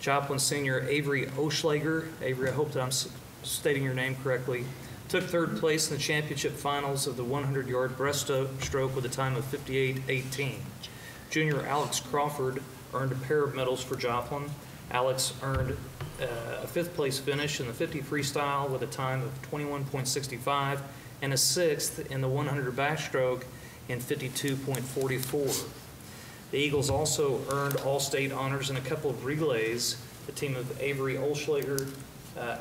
Joplin senior Avery Oschlager. Avery, I hope that I'm stating your name correctly. Took third place in the championship finals of the 100-yard breaststroke with a time of 58:18. Junior Alex Crawford earned a pair of medals for Joplin. Alex earned a fifth-place finish in the 50 freestyle with a time of 21.65 and a sixth in the 100 backstroke in 52.44. The Eagles also earned all-state honors in a couple of relays. The team of Avery Oschlager,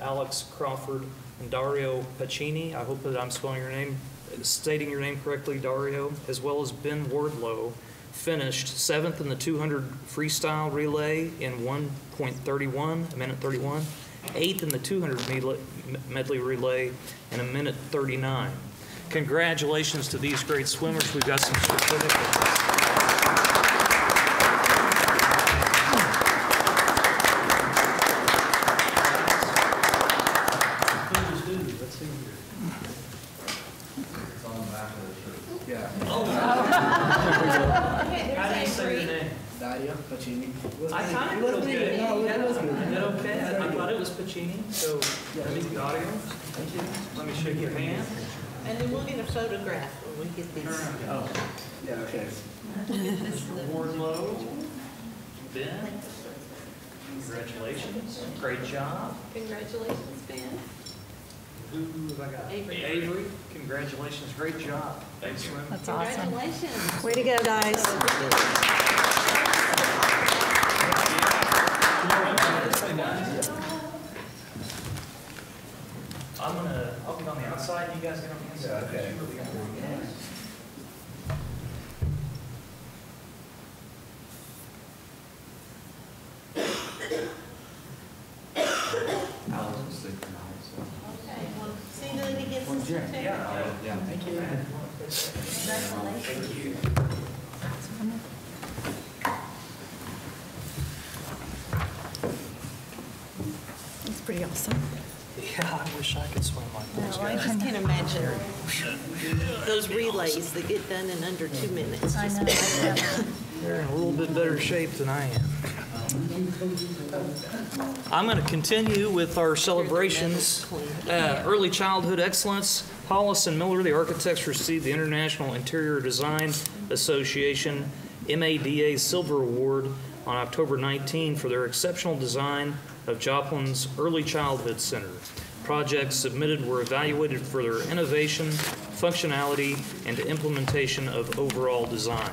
Alex Crawford, and Dario Pacini, I hope that I'm stating your name correctly, Dario, as well as Ben Wardlow, finished 7th in the 200 freestyle relay in 1.31, a minute 31, 8th in the 200 medley relay in a minute 39. Congratulations to these great swimmers. We've got some certificates. I kind of did okay. I did okay. I thought it was Pacini. So let me the audio. Thank you. Let me shake your hand. And then we'll get a photograph when we get these. Oh, yeah, okay. Mr. Wardlow, Ben, congratulations. Great job. Congratulations, Ben. Who have I got? Avery. Congratulations. Great job. Thanks, Swim. That's awesome. Congratulations. Way to go, guys. I'll be on the outside, you guys get on the inside. Yeah, okay. Okay, well, see that he gets his certificate. Yeah. Thank you. Congratulations. Thank you. It's pretty awesome. Yeah, I wish I could swim like those I guys. just can't imagine those relays that get done in under 2 minutes. I Just know. They're in a little bit better shape than I am. I'm going to continue with our celebrations. Early Childhood Excellence. Hollis and Miller, the architects, received the International Interior Design Association MADA Silver Award on October 19 for their exceptional design of Joplin's Early Childhood Center. Projects submitted were evaluated for their innovation, functionality, and implementation of overall design.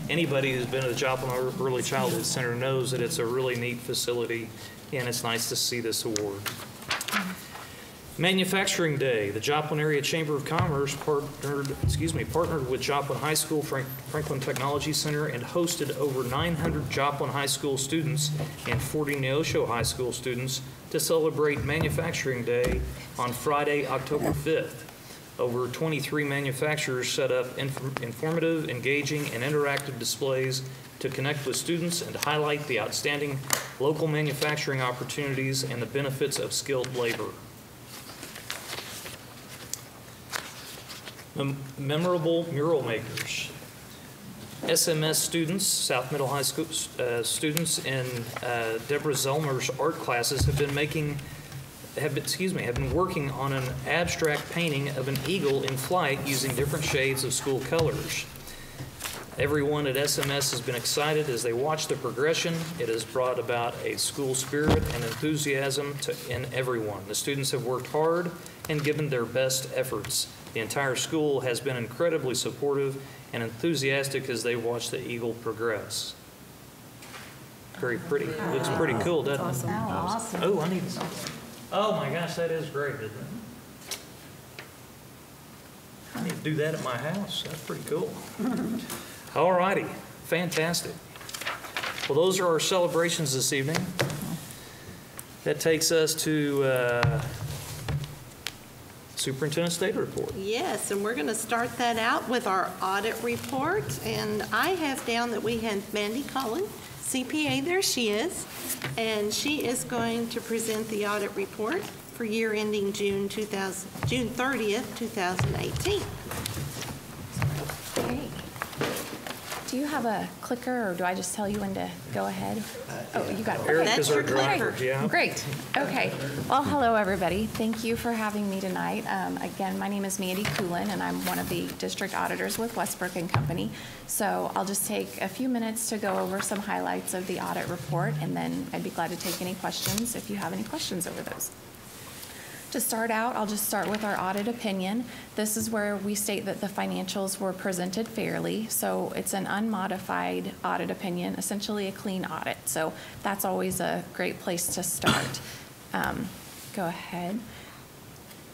Anybody who's been to the Joplin Early Childhood Center knows that it's a really neat facility, and it's nice to see this award. Manufacturing Day. The Joplin Area Chamber of Commerce partnered with Joplin High School Franklin Technology Center and hosted over 900 Joplin High School students and 40 Neosho High School students to celebrate Manufacturing Day on Friday, October 5th. Over 23 manufacturers set up informative, engaging, and interactive displays to connect with students and highlight the outstanding local manufacturing opportunities and the benefits of skilled labor. Memorable mural makers. SMS students, South Middle High School students in Deborah Zellmer's art classes have been working on an abstract painting of an eagle in flight using different shades of school colors. Everyone at SMS has been excited as they watch the progression. It has brought about a school spirit and enthusiasm in everyone. The students have worked hard and given their best efforts. The entire school has been incredibly supportive and enthusiastic as they watch the eagle progress. Very pretty. Looks pretty cool, doesn't it? Awesome. Oh, I need something. Oh my gosh, that is great, isn't it? I need to do that at my house. That's pretty cool. All righty, fantastic. Well, those are our celebrations this evening. That takes us to Superintendent's Data Report. Yes, and we're going to start that out with our audit report. And I have down that we had Mandy Cullen, CPA, there she is. And she is going to present the audit report for year ending June 30th, 2018. Okay. do you have a clicker, or do I just tell you when to go ahead? Oh, you got it. Eric That's is our your driver, clicker. yeah. Great. Okay. Well, hello, everybody. Thank you for having me tonight. Again, my name is Mandy Coolin, and I'm one of the district auditors with Westbrook and Company. So I'll just take a few minutes to go over some highlights of the audit report, and then I'd be glad to take any questions if you have any questions over those. To start out, I'll just start with our audit opinion. This is where we state that the financials were presented fairly. So it's an unmodified audit opinion, essentially a clean audit. So that's always a great place to start. Go ahead.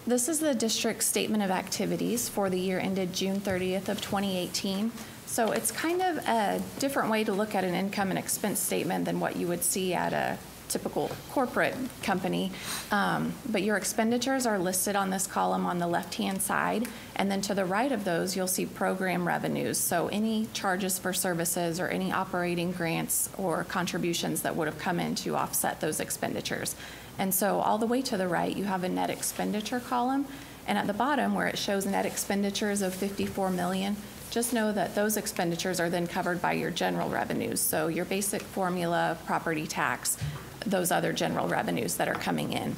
This is the district statement of activities for the year ended June 30th of 2018. So it's kind of a different way to look at an income and expense statement than what you would see at a typical corporate company, but your expenditures are listed on this column on the left-hand side, and then to the right of those, you'll see program revenues. So any charges for services or any operating grants or contributions that would have come in to offset those expenditures. And so all the way to the right, you have a net expenditure column, and at the bottom where it shows net expenditures of $54 million, just know that those expenditures are then covered by your general revenues. So your basic formula, property tax, those other general revenues that are coming in.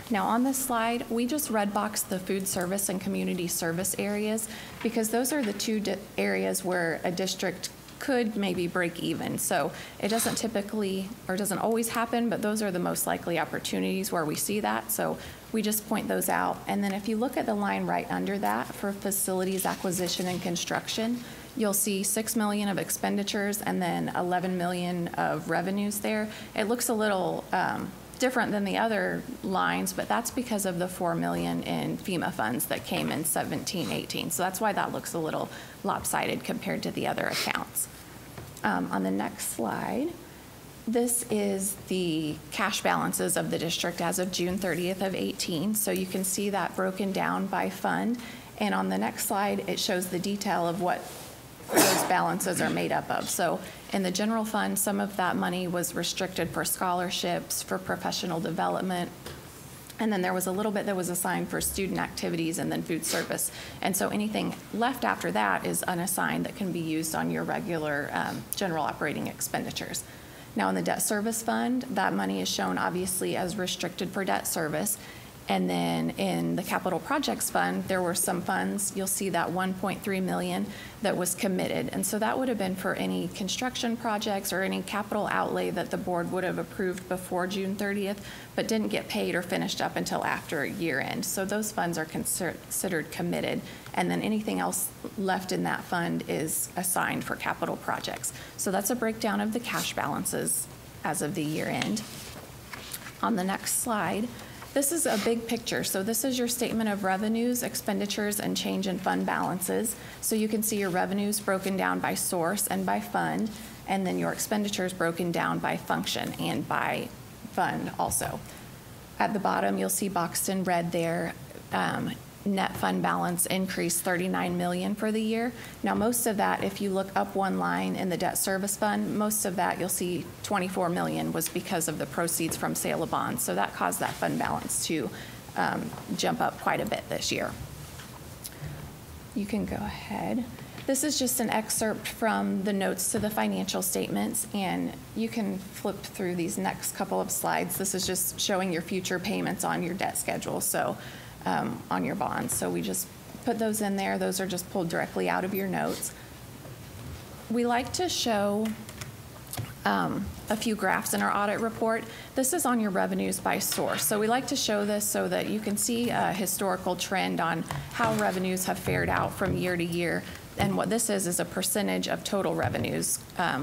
Now on this slide, we just red boxed the food service and community service areas because those are the two areas where a district could maybe break even. So it doesn't typically or doesn't always happen, but those are the most likely opportunities where we see that. So we just point those out. And then if you look at the line right under that for facilities acquisition and construction, you'll see $6 million of expenditures and then $11 million of revenues there. It looks a little different than the other lines, but that's because of the $4 million in FEMA funds that came in 17-18. So that's why that looks a little lopsided compared to the other accounts. On the next slide, this is the cash balances of the district as of June 30th of 18. So you can see that broken down by fund. And on the next slide, it shows the detail of what those balances are made up of. So in the general fund, some of that money was restricted for scholarships, for professional development, and then there was a little bit that was assigned for student activities and then food service. And so anything left after that is unassigned that can be used on your regular general operating expenditures. Now in the debt service fund, that money is shown obviously as restricted for debt service. And then in the capital projects fund, there were some funds, you'll see that $1.3 million that was committed. And so that would have been for any construction projects or any capital outlay that the board would have approved before June 30th, but didn't get paid or finished up until after year end. So those funds are considered committed. And then anything else left in that fund is assigned for capital projects. So that's a breakdown of the cash balances as of the year end. On the next slide, this is a big picture. So this is your statement of revenues, expenditures, and change in fund balances. So you can see your revenues broken down by source and by fund, and then your expenditures broken down by function and by fund also. At the bottom, you'll see boxed in red there, net fund balance increased $39 million for the year. Now, most of that, if you look up one line in the debt service fund, most of that you'll see $24 million was because of the proceeds from sale of bonds. So that caused that fund balance to jump up quite a bit this year. You can go ahead. This is just an excerpt from the notes to the financial statements, and you can flip through these next couple of slides. This is just showing your future payments on your debt schedule. So on your bonds. So we just put those in there. Those are just pulled directly out of your notes. We like to show a few graphs in our audit report. This is on your revenues by source. So we like to show this so that you can see a historical trend on how revenues have fared out from year to year. And what this is a percentage of total revenues,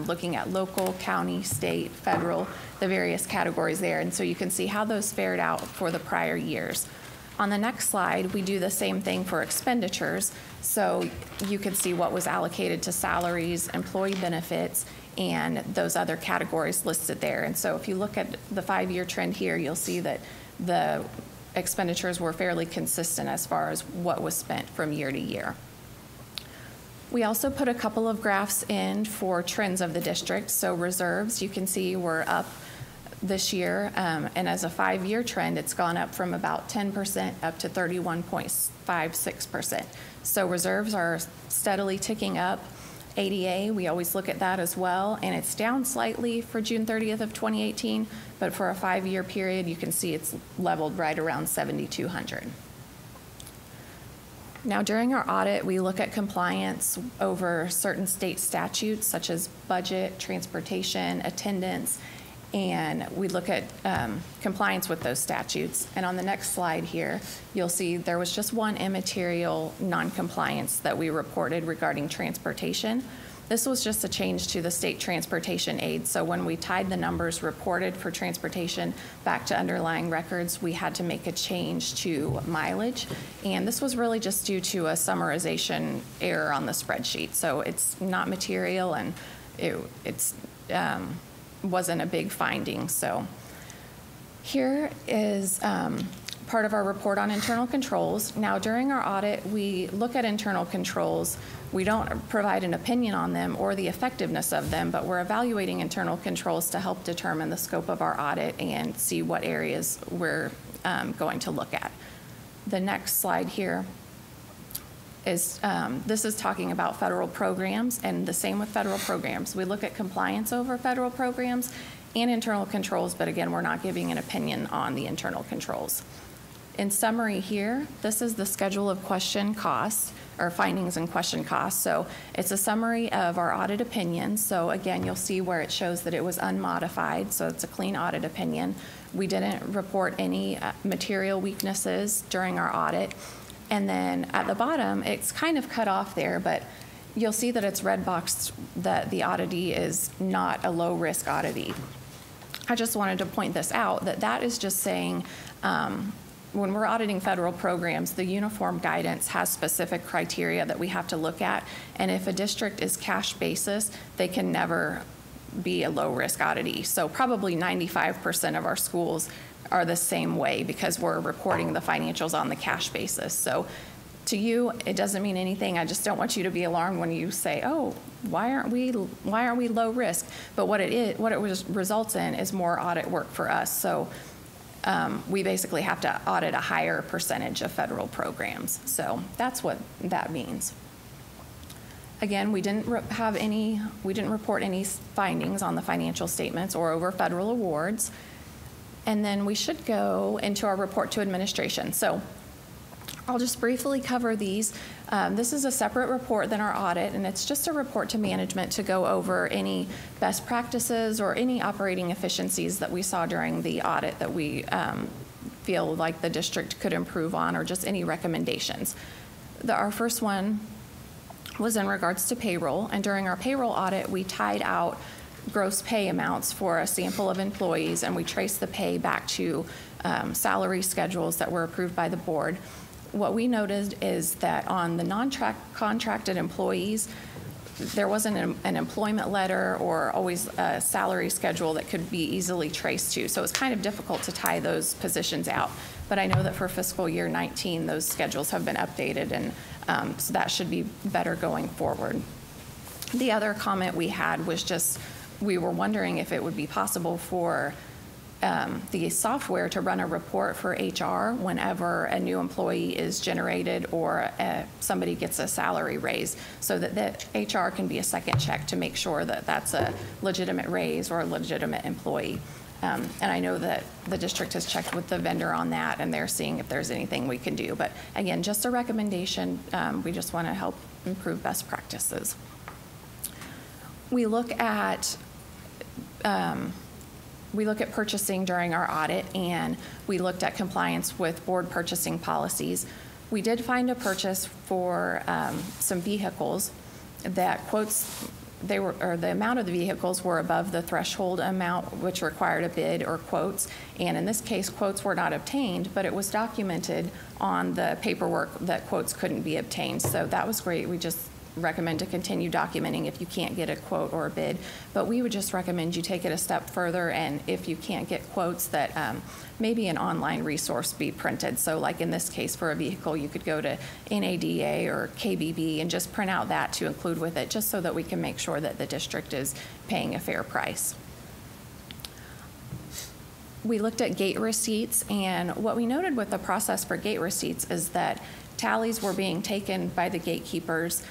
looking at local, county, state, federal, the various categories there. And so you can see how those fared out for the prior years. On the next slide, we do the same thing for expenditures. So you can see what was allocated to salaries, employee benefits, and those other categories listed there. And so if you look at the 5-year trend here, you'll see that the expenditures were fairly consistent as far as what was spent from year to year. We also put a couple of graphs in for trends of the district. So reserves, you can see, were up this year, and as a 5-year trend, it's gone up from about 10% up to 31.56%. So reserves are steadily ticking up, ADA, we always look at that as well, and it's down slightly for June 30th of 2018, but for a 5-year period, you can see it's leveled right around 7,200. Now, during our audit, we look at compliance over certain state statutes, such as budget, transportation, attendance, and we look at compliance with those statutes. And on the next slide here, you'll see there was just one immaterial noncompliance that we reported regarding transportation. This was just a change to the state transportation aid. So when we tied the numbers reported for transportation back to underlying records, we had to make a change to mileage. And this was really just due to a summarization error on the spreadsheet. So it's not material, and it's wasn't a big finding. So here is part of our report on internal controls. Now, during our audit, we look at internal controls. We don't provide an opinion on them or the effectiveness of them, but we're evaluating internal controls to help determine the scope of our audit and see what areas we're going to look at. The next slide here is, this is talking about federal programs, and the same with federal programs. We look at compliance over federal programs and internal controls, but again, we're not giving an opinion on the internal controls. In summary here, this is the schedule of question costs, or findings and question costs. So it's a summary of our audit opinions. So again, you'll see where it shows that it was unmodified, so it's a clean audit opinion. We didn't report any material weaknesses during our audit. And then at the bottom, it's kind of cut off there, but you'll see that it's red boxed that the auditee is not a low-risk auditee. I just wanted to point this out, that is just saying when we're auditing federal programs, the uniform guidance has specific criteria that we have to look at. And if a district is cash basis, they can never be a low-risk auditee. So probably 95% of our schools are the same way because we're reporting the financials on the cash basis. So to you, it doesn't mean anything. I just don't want you to be alarmed when you say, oh, why aren't we low risk? But what it results in is more audit work for us. So we basically have to audit a higher percentage of federal programs. So that's what that means. Again, we didn't report any findings on the financial statements or over federal awards. And then we should go into our report to administration. So I'll just briefly cover these. This is a separate report than our audit, and it's just a report to management to go over any best practices or any operating efficiencies that we saw during the audit that we feel like the district could improve on, or just any recommendations. Our first one was in regards to payroll, and during our payroll audit, we tied out gross pay amounts for a sample of employees, and we traced the pay back to salary schedules that were approved by the board. What we noticed is that on the non-contracted employees, there wasn't an employment letter or always a salary schedule that could be easily traced to. So it's kind of difficult to tie those positions out. But I know that for fiscal year 19, those schedules have been updated, and so that should be better going forward. The other comment we had was just, we were wondering if it would be possible for the software to run a report for HR whenever a new employee is generated or somebody gets a salary raise, so that the HR can be a second check to make sure that that's a legitimate raise or a legitimate employee. And I know that the district has checked with the vendor on that, and they're seeing if there's anything we can do. But again, just a recommendation. We just want to help improve best practices. We look at purchasing during our audit, and we looked at compliance with board purchasing policies. We did find a purchase for some vehicles that the amount of the vehicles were above the threshold amount which required a bid or quotes, and in this case quotes were not obtained, but it was documented on the paperwork that quotes couldn't be obtained. So that was great. We just recommend to continue documenting if you can't get a quote or a bid, but we would just recommend you take it a step further, and if you can't get quotes, that maybe an online resource be printed. So like in this case for a vehicle, you could go to NADA or KBB and just print out that to include with it, just so that we can make sure that the district is paying a fair price. We looked at gate receipts, and what we noted with the process for gate receipts is that tallies were being taken by the gatekeepers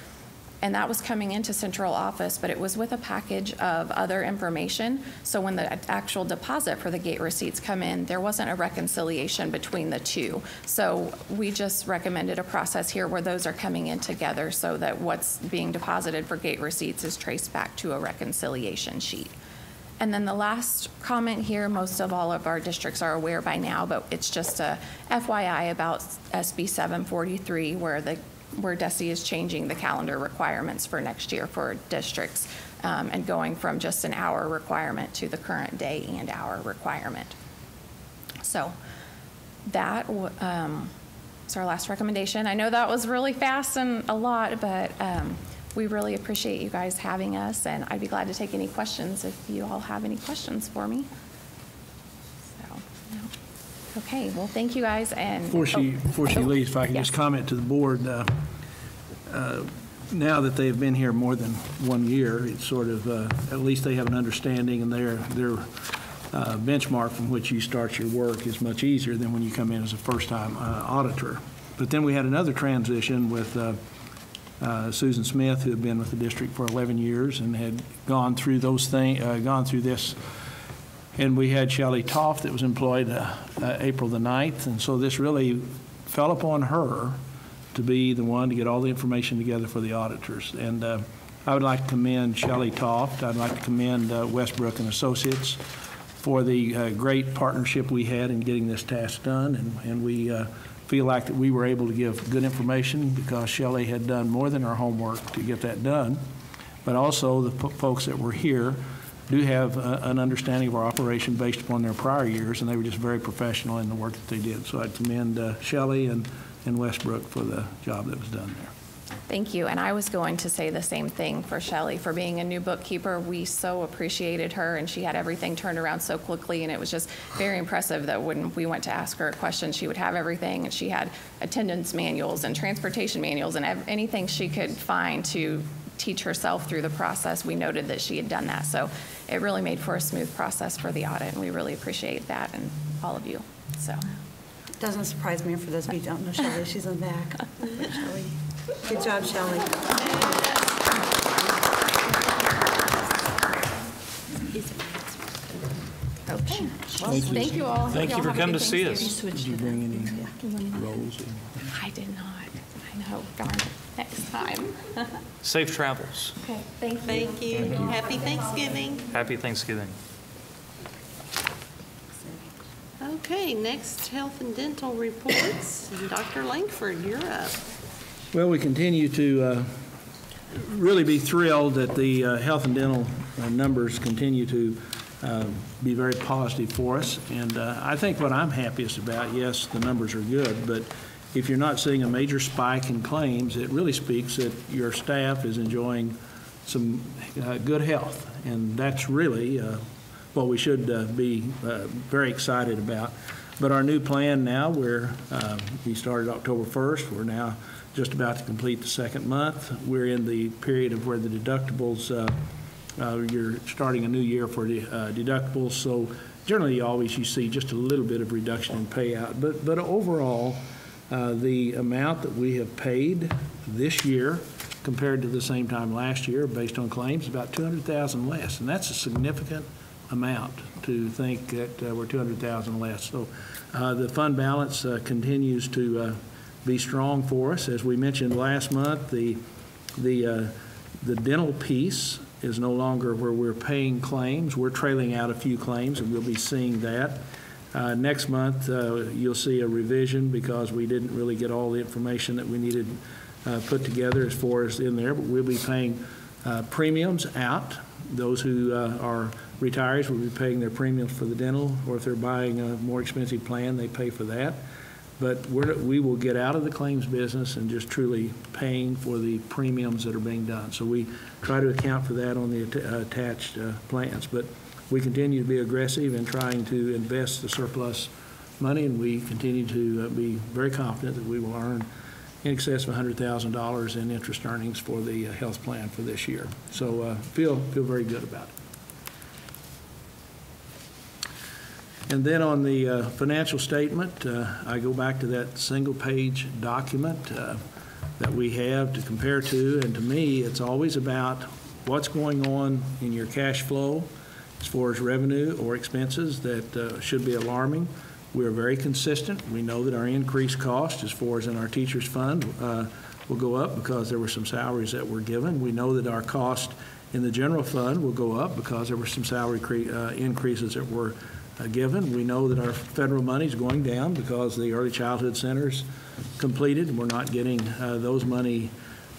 and that was coming into central office, but it was with a package of other information. So when the actual deposit for the gate receipts come in, there wasn't a reconciliation between the two. So we just recommended a process here where those are coming in together so that what's being deposited for gate receipts is traced back to a reconciliation sheet. And then the last comment here, most of all of our districts are aware by now, but it's just a FYI about SB 743 where DESE is changing the calendar requirements for next year for districts and going from just an hour requirement to the current day and hour requirement. So that is our last recommendation. I know that was really fast and a lot, but we really appreciate you guys having us, and I'd be glad to take any questions if you all have any questions for me. So, no. Okay, well, thank you guys. And Before she leaves, if I can yes. just comment to the board, now that they've been here more than 1 year, it's sort of, at least they have an understanding, and their benchmark from which you start your work is much easier than when you come in as a first-time auditor. But then we had another transition with Susan Smith, who had been with the district for 11 years and had gone through this. And we had Shelley Toft that was employed April the 9th. And so this really fell upon her to be the one to get all the information together for the auditors. And I would like to commend Shelley Toft. I'd like to commend Westbrook and Associates for the great partnership we had in getting this task done. And we feel like that we were able to give good information because Shelley had done more than her homework to get that done. But also the folks that were here do have an understanding of our operation based upon their prior years, and they were just very professional in the work that they did. So I'd commend Shelley and Westbrook for the job that was done there. Thank you. And I was going to say the same thing for Shelley for being a new bookkeeper. We so appreciated her, and she had everything turned around so quickly, and it was just very impressive that when we went to ask her a question, she would have everything, and she had attendance manuals and transportation manuals and anything she could find to teach herself through the process. We noted that she had done that. So it really made for a smooth process for the audit, and we really appreciate that and all of you. So Doesn't surprise me. For those of you who don't know Shelley, she's in the back. Shelley. Good job, Shelley. okay. Well, thank you all. Thank you for coming to see us. Did you bring any rolls? I did not. I know. Darn it. Next time. Safe travels. Okay. Thank you. Thank you. Happy Thanksgiving. Happy Thanksgiving. Okay, next health and dental reports. Dr. Langford, you're up. Well, we continue to really be thrilled that the health and dental numbers continue to be very positive for us. And I think what I'm happiest about, yes, the numbers are good, but if you're not seeing a major spike in claims, it really speaks that your staff is enjoying some good health. And that's really what we should be very excited about. But our new plan now, we started October 1st. We're now just about to complete the second month. We're in the period of where the deductibles, you're starting a new year for the deductibles. So generally, you see just a little bit of reduction in payout. But overall, the amount that we have paid this year compared to the same time last year, based on claims, about $200,000 less, and that's a significant amount to think that we're $200,000 less. So the fund balance continues to be strong for us. As we mentioned last month, the dental piece is no longer where we're paying claims. We're trailing out a few claims, and we'll be seeing that. Next month, you'll see a revision because we didn't really get all the information that we needed put together as far as in there, but we'll be paying premiums out. Those who are retirees will be paying their premiums for the dental, or if they're buying a more expensive plan, they pay for that. But we will get out of the claims business and just truly paying for the premiums that are being done. So we try to account for that on the attached plans. But we continue to be aggressive in trying to invest the surplus money, and we continue to be very confident that we will earn in excess of $100,000 in interest earnings for the health plan for this year. So feel very good about it. And then on the financial statement, I go back to that single-page document. that we have to compare to, and to me, it's always about what's going on in your cash flow as far as revenue or expenses that should be alarming. We're very consistent. We know that our increased cost as far as in our teachers fund will go up because there were some salaries that were given. We know that our cost in the general fund will go up because there were some salary increases that were given. We know that our federal money is going down because the early childhood centers completed. We're not getting those monies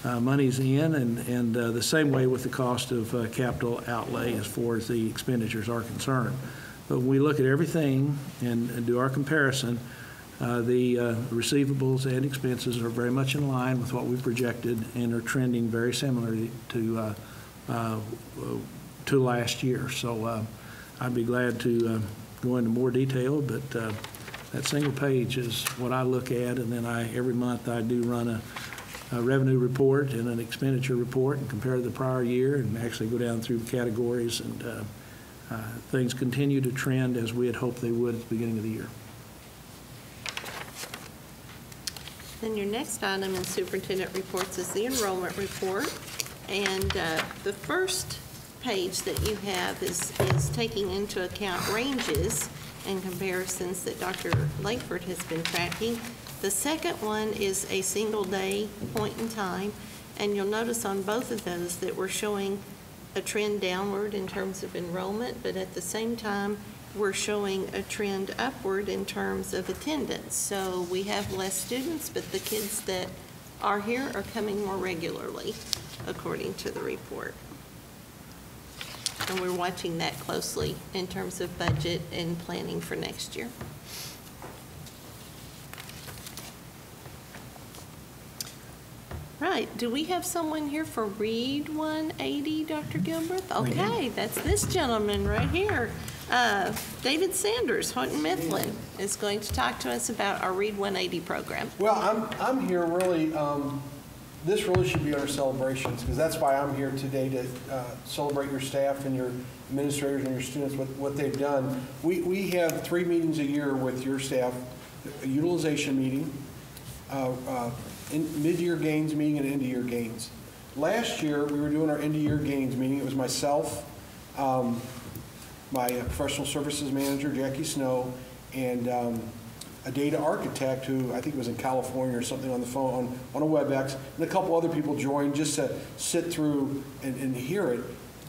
in, and the same way with the cost of capital outlay as far as the expenditures are concerned. But when we look at everything and do our comparison, the receivables and expenses are very much in line with what we projected and are trending very similarly to last year. So I'd be glad to go into more detail, but that single page is what I look at, and then every month I do run a revenue report and an expenditure report and compare to the prior year and actually go down through the categories, and things continue to trend as we had hoped they would at the beginning of the year. Then your next item in superintendent reports is the enrollment report. And the first page that you have is taking into account ranges and comparisons that Dr. Lakeford has been tracking. The second one is a single day point in time. And you'll notice on both of those that we're showing a trend downward in terms of enrollment, but at the same time, we're showing a trend upward in terms of attendance. So we have less students, but the kids that are here are coming more regularly, according to the report. And we're watching that closely in terms of budget and planning for next year. Right, do we have someone here for Read 180, Dr. Gilbert? Okay, that's this gentleman right here. David Sanders, Houghton Mifflin, is going to talk to us about our Read 180 program. Well, I'm here really, this really should be our celebrations, because that's why I'm here today, to celebrate your staff and your administrators and your students, what they've done. We have 3 meetings a year with your staff, a utilization meeting, mid-year gains meeting, and end-of-year gains. Last year, we were doing our end-of-year gains meeting. It was myself, my professional services manager, Jackie Snow, and a data architect who I think was in California or something on the phone, on a WebEx, and a couple other people joined just to sit through and hear it.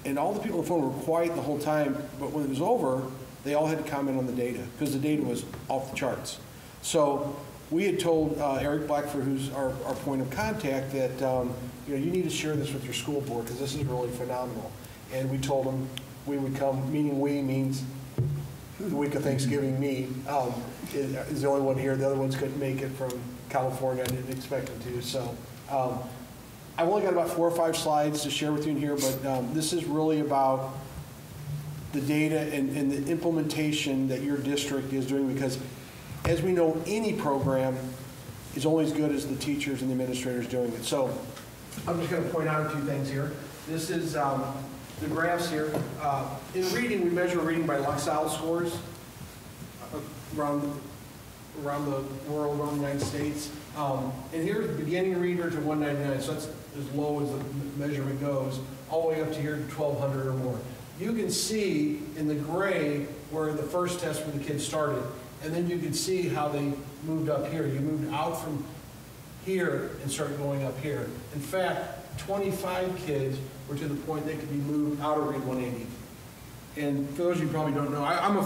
And all the people on the phone were quiet the whole time, but when it was over, they all had to comment on the data, because the data was off the charts. So we had told Eric Blackford, who's our point of contact, that you need to share this with your school board, because this is really phenomenal. And we told him we would come, meaning we means the week of Thanksgiving, me is the only one here. The other ones couldn't make it from California. I didn't expect them to. So I've only got about 4 or 5 slides to share with you in here, but this is really about the data and the implementation that your district is doing, because as we know, any program is only as good as the teachers and the administrators doing it. So I'm just going to point out a few things here. This is the graphs here. In reading, we measure reading by Lexile scores around the world, around the United States. And here's the beginning reader to 199, so that's as low as the measurement goes, all the way up to here to 1,200 or more. You can see in the gray where the first test for the kids started, and then you can see how they moved up here. You moved out from here and started going up here. In fact, 25 kids were to the point they could be moved out of Read 180. And for those of you who probably don't know, I'm a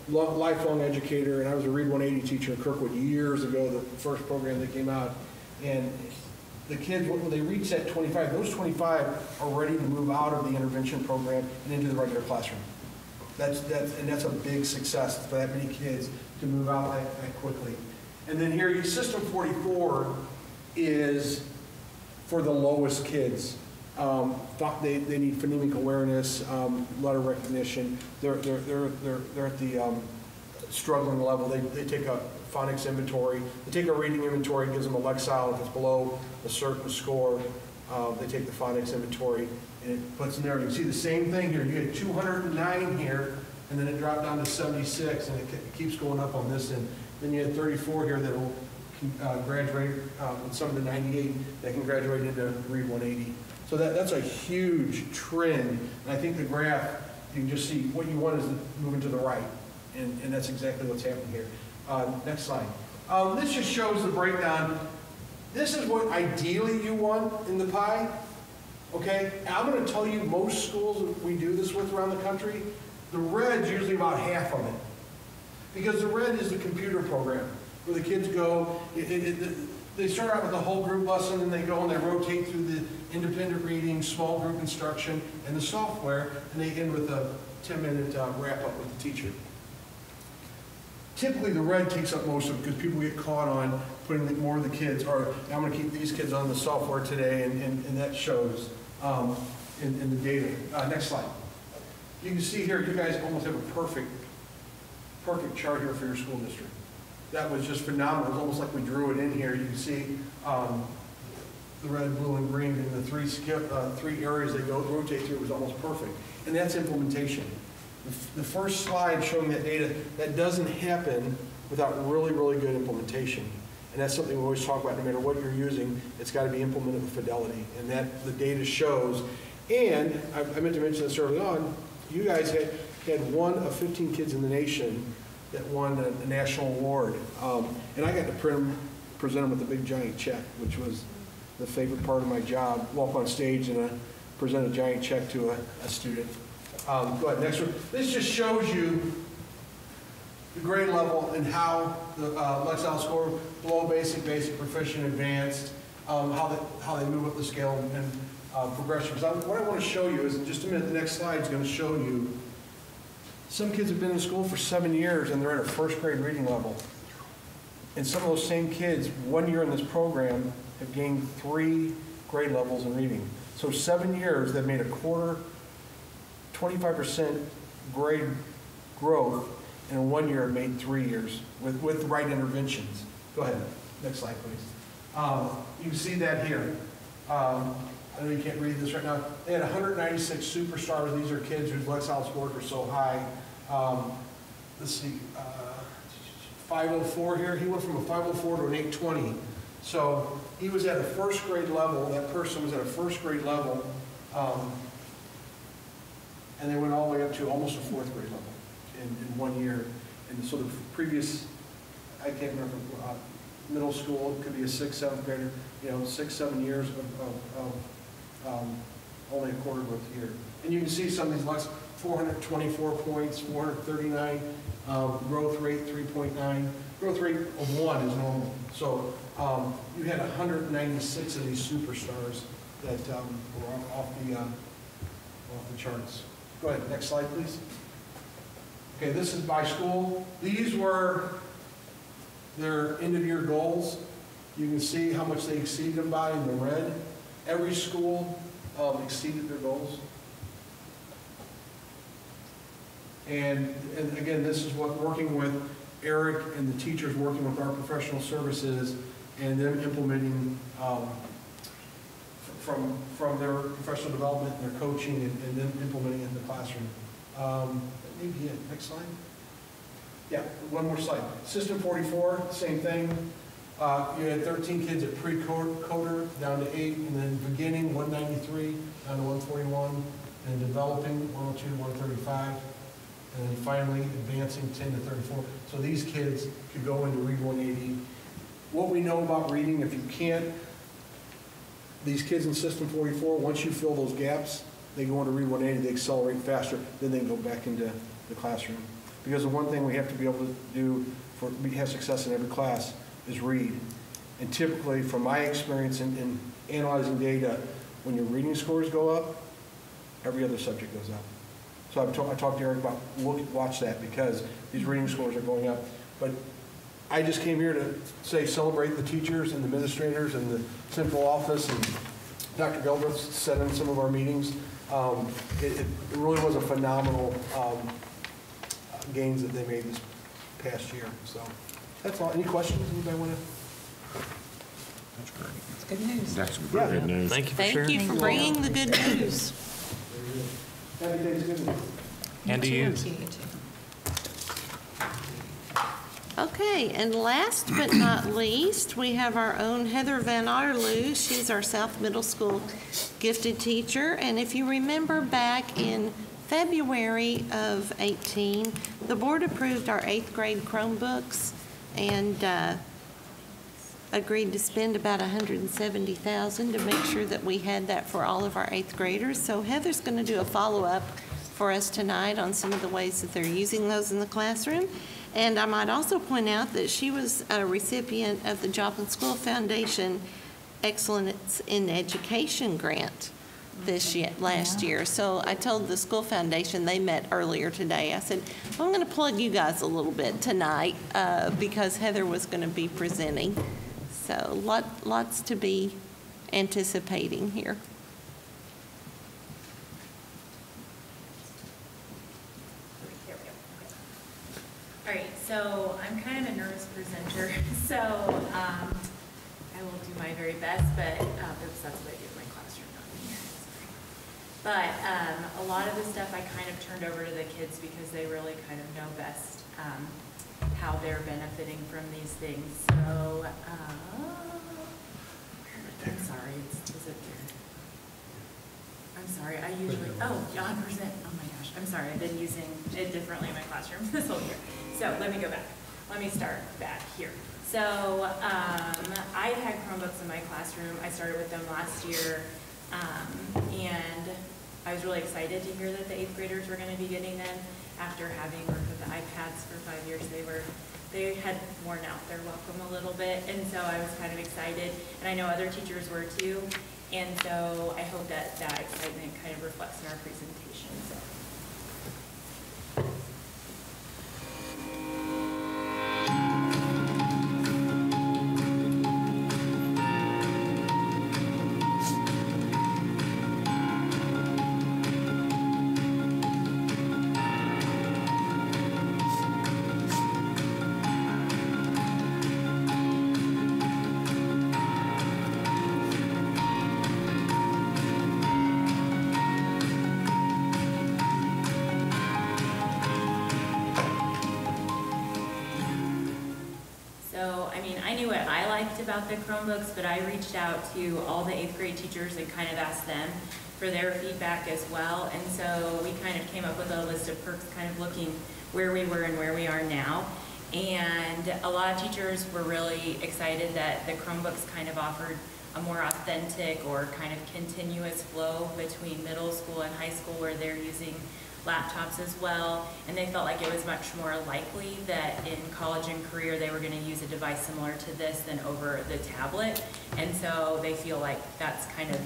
lifelong educator, and I was a Read 180 teacher in Kirkwood years ago, the first program that came out. And the kids, when they reach that 25, those 25 are ready to move out of the intervention program and into the regular classroom. That's a big success for that many kids to move out that quickly. And then here, System 44 is for the lowest kids. They need phonemic awareness, letter recognition. They're at the struggling level. They take a phonics inventory. They take a reading inventory and gives them a Lexile. If it's below a certain score, they take the phonics inventory and it puts in there. You can see the same thing here. You get 209 here, and then it dropped down to 76, and it keeps going up on this end. Then you had 34 here that will can graduate, with some of the 98 that can graduate into Read 180. So that's a huge trend, and I think the graph, you can just see what you want is moving to the right, and that's exactly what's happening here. Next slide. This just shows the breakdown. This is what ideally you want in the pie, okay? And I'm going to tell you most schools that we do this with around the country, the red's usually about half of it. Because the red is the computer program where the kids go, they start out with a whole group lesson and they go and they rotate through the independent reading, small group instruction, and the software, and they end with a 10-minute wrap-up with the teacher. Typically, the red takes up most of it because people get caught on putting more of the kids, or I'm going to keep these kids on the software today, and that shows in the data. Next slide. You can see here, you guys almost have a perfect chart here for your school district. That was just phenomenal. It was almost like we drew it in here. You can see the red, blue, and green in the three areas they go rotate through was almost perfect. And that's implementation. The first slide showing that data, that doesn't happen without really, really good implementation. And that's something we always talk about. No matter what you're using, it's got to be implemented with fidelity. And that the data shows. And I meant to mention this early on, you guys had one of 15 kids in the nation that won a national award. And I got to present them with a big giant check, which was the favorite part of my job. Walk on stage and present a giant check to a student. Go ahead, next one. This just shows you the grade level and how the Lexile score, below basic, proficient, advanced, how they move up the scale and progression. Because what I want to show you is, in just a minute, the next slide is going to show you some kids have been in school for 7 years and they're at a first grade reading level. And some of those same kids, 1 year in this program, have gained 3 grade levels in reading. So 7 years, they've made a quarter, 25% grade growth, and in 1 year it made 3 years with the right interventions. Go ahead, next slide, please. You can see that here. I know you can't read this right now. They had 196 superstars. These are kids whose Lexile scores were so high. Let's see, 504 here. He went from a 504 to an 820. So he was at a first grade level. That person was at a first grade level. And they went all the way up to almost a fourth grade level in 1 year. And so the previous, I can't remember, middle school, it could be a 6th, 7th grader, 6, 7 years of only a quarter growth year. And you can see some of these less, 424 points, 439, growth rate 3.9. Growth rate of 1 is normal. So you had 196 of these superstars that were off the charts. Go ahead, next slide, please. Okay, this is by school. These were their end-of-year goals. You can see how much they exceeded them by in the red. Every school exceeded their goals. And again, this is what working with Eric and the teachers working with our professional services and them implementing from their professional development and their coaching and then implementing it in the classroom. That may be it. Next slide. Yeah, one more slide. System 44, same thing. You had 13 kids at pre-coder down to 8, and then beginning 193 down to 141, and developing 102 to 135, and then finally advancing 10 to 34. So these kids could go into Read 180. What we know about reading, if you can't, these kids in System 44, once you fill those gaps, they go into Read 180, they accelerate faster, then they go back into the classroom. Because the one thing we have to be able to do for have success in every class is read. And typically, from my experience in analyzing data, when your reading scores go up, every other subject goes up. So I talked to Eric about watch that because these reading scores are going up. But I just came here to say celebrate the teachers and the administrators and the central office, and Dr. Gelbreth said in some of our meetings. It really was a phenomenal gains that they made this past year. So that's all. Any questions? Anybody want to? That's great. It's good news. That's good news. Thank you for Thank sharing. you for bringing the good news. Happy Thanksgiving. And to you. Okay, and last but not least, we have our own Heather Van Otterloo. She's our South Middle School gifted teacher. And if you remember back in February of 18, the board approved our 8th grade Chromebooks and agreed to spend about $170,000 to make sure that we had that for all of our 8th graders. So Heather's going to do a follow-up for us tonight on some of the ways that they're using those in the classroom. And I might also point out that she was a recipient of the Joplin School Foundation Excellence in Education Grant last year. So I told the School Foundation, they met earlier today, I said, well, I'm going to plug you guys a little bit tonight because Heather was going to be presenting. So lots to be anticipating here. All right, so I'm kind of a nervous presenter, so I will do my very best, but oops, that's what I do in my classroom, not in here. But a lot of the stuff I kind of turned over to the kids because they really kind of know best how they're benefiting from these things. So, I'm sorry, is it there? I'm sorry, I usually, John present, oh my gosh, I'm sorry, I've been using it differently in my classroom this whole year. So let me go back. Let me start back here. So I had Chromebooks in my classroom. I started with them last year, and I was really excited to hear that the 8th graders were going to be getting them. After having worked with the iPads for 5 years, they had worn out their welcome a little bit, and so I was kind of excited, and I know other teachers were too, and so I hope that that excitement kind of reflects in our presentation. So. About the Chromebooks, but I reached out to all the 8th grade teachers and kind of asked them for their feedback as well, and so we kind of came up with a list of perks, kind of looking where we were and where we are now. And a lot of teachers were really excited that the Chromebooks kind of offered a more authentic or kind of continuous flow between middle school and high school where they're using laptops as well, and they felt like it was much more likely that in college and career they were going to use a device similar to this than over the tablet, and so they feel like that's kind of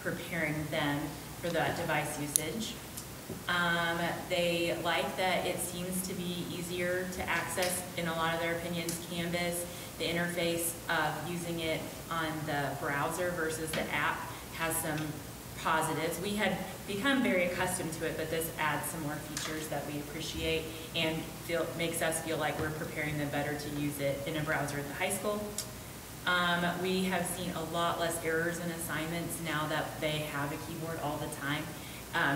preparing them for that device usage. They like that it seems to be easier to access, in a lot of their opinions, Canvas. The interface of using it on the browser versus the app has some positives. We had become very accustomed to it, but this adds some more features that we appreciate and makes us feel like we're preparing them better to use it in a browser at the high school. We have seen a lot less errors in assignments now that they have a keyboard all the time.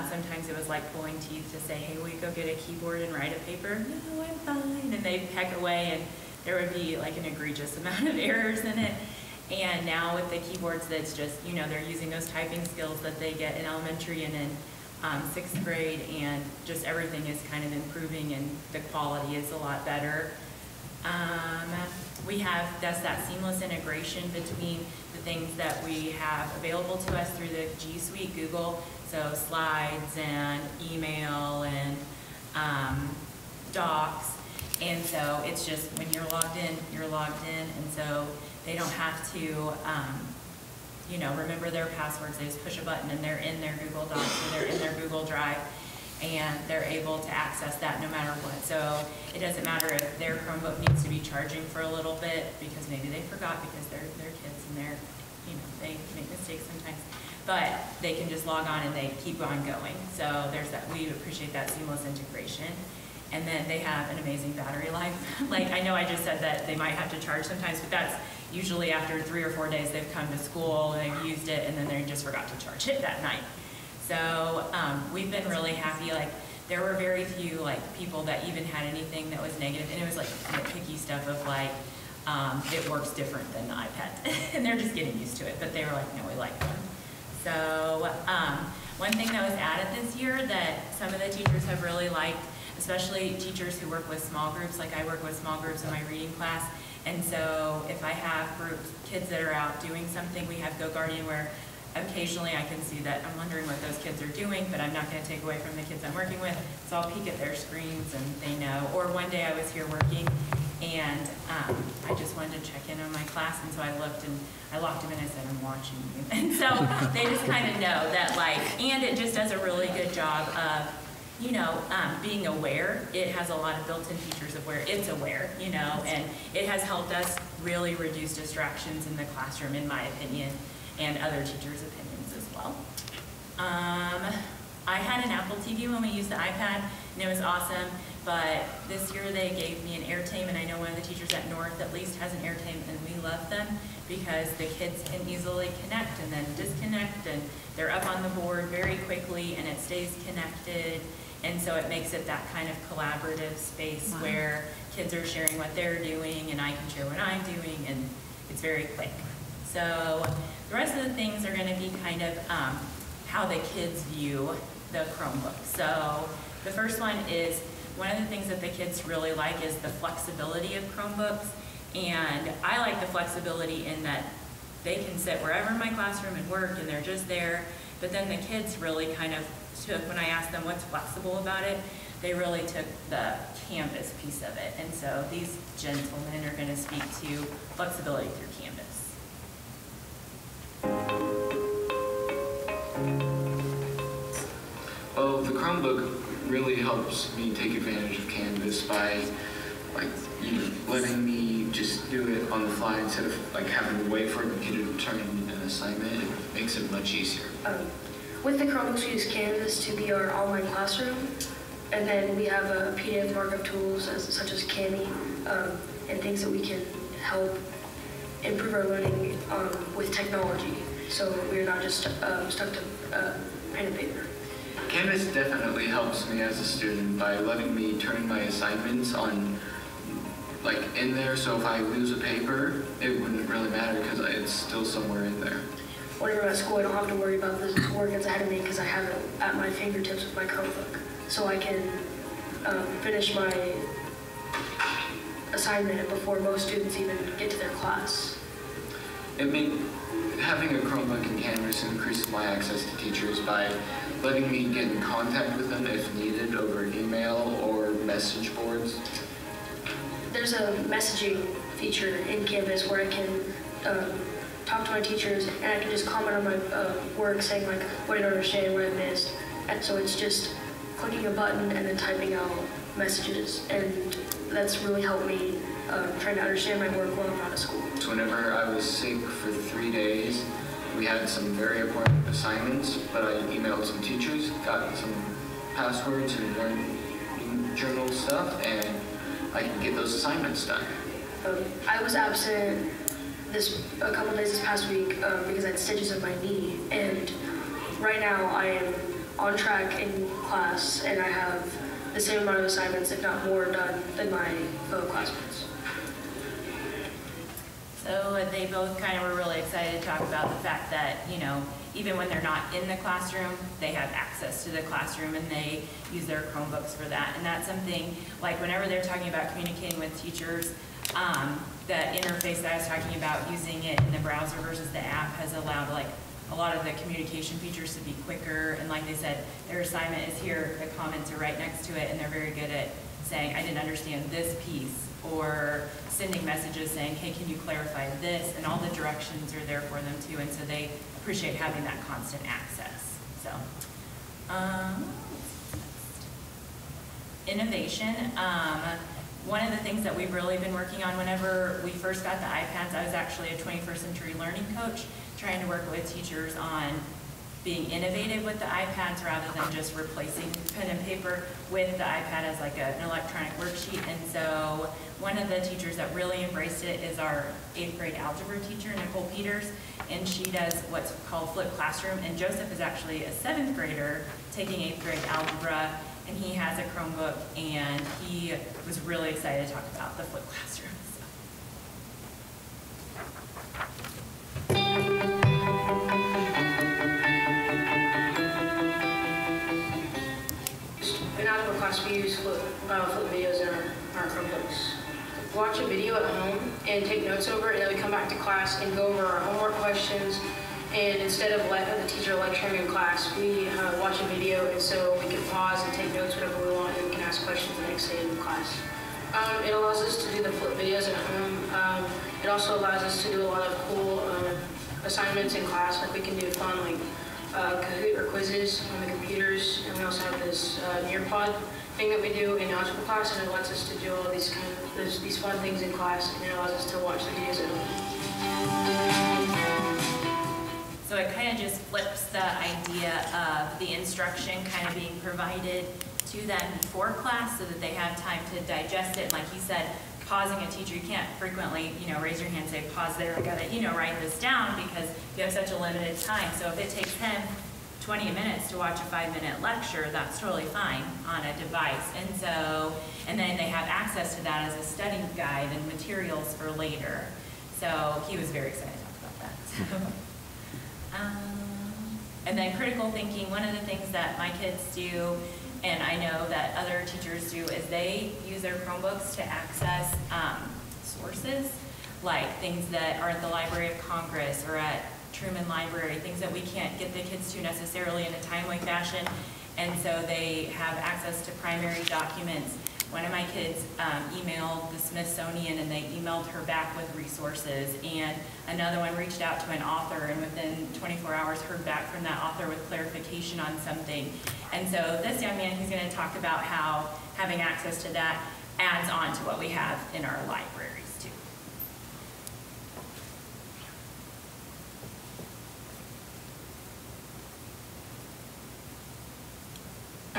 Sometimes it was like pulling teeth to say, hey, will you go get a keyboard and write a paper? No, I'm fine. And they'd peck away and there would be like an egregious amount of errors in it. And now with the keyboards, that's just, you know, they're using those typing skills that they get in elementary and in 6th grade, and just everything is kind of improving and the quality is a lot better. We have that seamless integration between the things that we have available to us through the G Suite, Google, so slides and email and docs. And so it's just when you're logged in, and so they don't have to, you know, remember their passwords. They just push a button and they're in their Google Docs or they're in their Google Drive, and they're able to access that no matter what. So it doesn't matter if their Chromebook needs to be charging for a little bit because maybe they forgot because they're kids and they're, you know, they make mistakes sometimes. But they can just log on and they keep on going. So there's that. We appreciate that seamless integration. And then they have an amazing battery life. Like, I know I just said that they might have to charge sometimes, but that's usually after 3 or 4 days they've come to school, they've used it, and then they just forgot to charge it that night. So we've been really happy. Like, there were very few like people that even had anything that was negative, and it was like nitpicky stuff of like, it works different than the iPad, and they're just getting used to it, but they were like, no, we like them. So one thing that was added this year that some of the teachers have really liked, especially teachers who work with small groups, like I work with small groups in my reading class, and so if I have groups, kids that are out doing something, we have Go Guardian where occasionally I can see that I'm wondering what those kids are doing, but I'm not going to take away from the kids I'm working with, so I'll peek at their screens and they know. Or one day I was here working and I just wanted to check in on my class, and so I looked and I locked them in and I said, I'm watching you. And so they just kind of know that like, and it just does a really good job of, you know, being aware. It has a lot of built-in features of where it's aware, you know, and it has helped us really reduce distractions in the classroom, in my opinion, and other teachers' opinions as well. I had an Apple TV when we used the iPad, and it was awesome, but this year they gave me an AirTame, and I know one of the teachers at North at least has an AirTame, and we love them because the kids can easily connect and then disconnect, and they're up on the board very quickly, and it stays connected, and so it makes it that kind of collaborative space where kids are sharing what they're doing, and I can share what I'm doing, and it's very quick. So the rest of the things are going to be kind of how the kids view the Chromebook. So the first one is, one of the things that the kids really like is the flexibility of Chromebooks. And I like the flexibility in that they can sit wherever in my classroom and work, and they're just there. But then the kids really kind of took, when I asked them what's flexible about it, they really took the Canvas piece of it. And so these gentlemen are going to speak to flexibility through Canvas. Well, the Chromebook really helps me take advantage of Canvas by, like, letting me just do it on the fly instead of like having to wait for a computer to turn in an assignment. It makes it much easier. With the Chromebooks, we use Canvas to be our online classroom, and then we have PDF markup tools such as Cami and things that we can help improve our learning with technology, so we're not just stuck to pen and paper. Canvas definitely helps me as a student by letting me turn my assignments on, like, in there, so if I lose a paper, it wouldn't really matter because it's still somewhere in there. Whenever I'm at school, I don't have to worry about the work that's ahead of me because I have it at my fingertips with my Chromebook, so I can finish my assignment before most students even get to their class. Having a Chromebook and Canvas increases my access to teachers by letting me get in contact with them if needed over email or message boards. There's a messaging feature in Canvas where I can talk to my teachers, and I can just comment on my work saying like what I don't understand, what I missed. And so it's just clicking a button and then typing out messages, and that's really helped me trying to understand my work while I'm out of school. So whenever I was sick for 3 days, we had some very important assignments, but I emailed some teachers, got some passwords and learned journal stuff, and I could get those assignments done. I was absent a couple days this past week because I had stitches in my knee, and right now I am on track in class, and I have the same amount of assignments, if not more, done than my fellow classmates. So they both kind of were really excited to talk about the fact that, you know, even when they're not in the classroom, they have access to the classroom and they use their Chromebooks for that. And that's something, like whenever they're talking about communicating with teachers, the interface that I was talking about, using it in the browser versus the app, has allowed like a lot of the communication features to be quicker. And like they said, their assignment is here, the comments are right next to it, and they're very good at saying, I didn't understand this piece, or sending messages saying, hey, can you clarify this? And all the directions are there for them too, and so they appreciate having that constant access. So, innovation. One of the things that we've really been working on whenever we first got the iPads, I was actually a 21st century learning coach, trying to work with teachers on being innovative with the iPads rather than just replacing pen and paper with the iPad as like an electronic worksheet. And so one of the teachers that really embraced it is our 8th grade algebra teacher, Nicole Peters, and she does what's called flipped classroom. And Joseph is actually a 7th grader taking 8th grade algebra, and he has a Chromebook, and he was really excited to talk about the flipped classroom. In algebra class, we use flip videos in our Chromebooks. Watch a video at home and take notes over it, and then we come back to class and go over our homework questions. And instead of the teacher lecturing in class, we watch a video, and so we can pause and take notes whenever we want, and we can ask questions the next day in class. It allows us to do the flip videos at home. It also allows us to do a lot of cool assignments in class, like we can do fun like Kahoot or quizzes on the computers, and we also have this Nearpod thing that we do in algebra class, and it lets us to do all these these fun things in class, and it allows us to watch the videos at home. So it kind of just flips the idea of the instruction kind of being provided to them before class so that they have time to digest it. And like you said, pausing a teacher, you can't frequently, raise your hand and say, pause there, I gotta, write this down because you have such a limited time. So if it takes them 20 minutes to watch a 5-minute lecture, that's totally fine on a device. And then they have access to that as a study guide and materials for later. So he was very excited to talk about that. And then critical thinking, one of the things that my kids do, and I know that other teachers do, is they use their Chromebooks to access sources, like things that are at the Library of Congress or at Truman Library, things that we can't get the kids to necessarily in a timely fashion, and so they have access to primary documents. One of my kids emailed the Smithsonian, and they emailed her back with resources, and another one reached out to an author, and within 24 hours heard back from that author with clarification on something. And so this young man, he's going to talk about how having access to that adds on to what we have in our libraries too.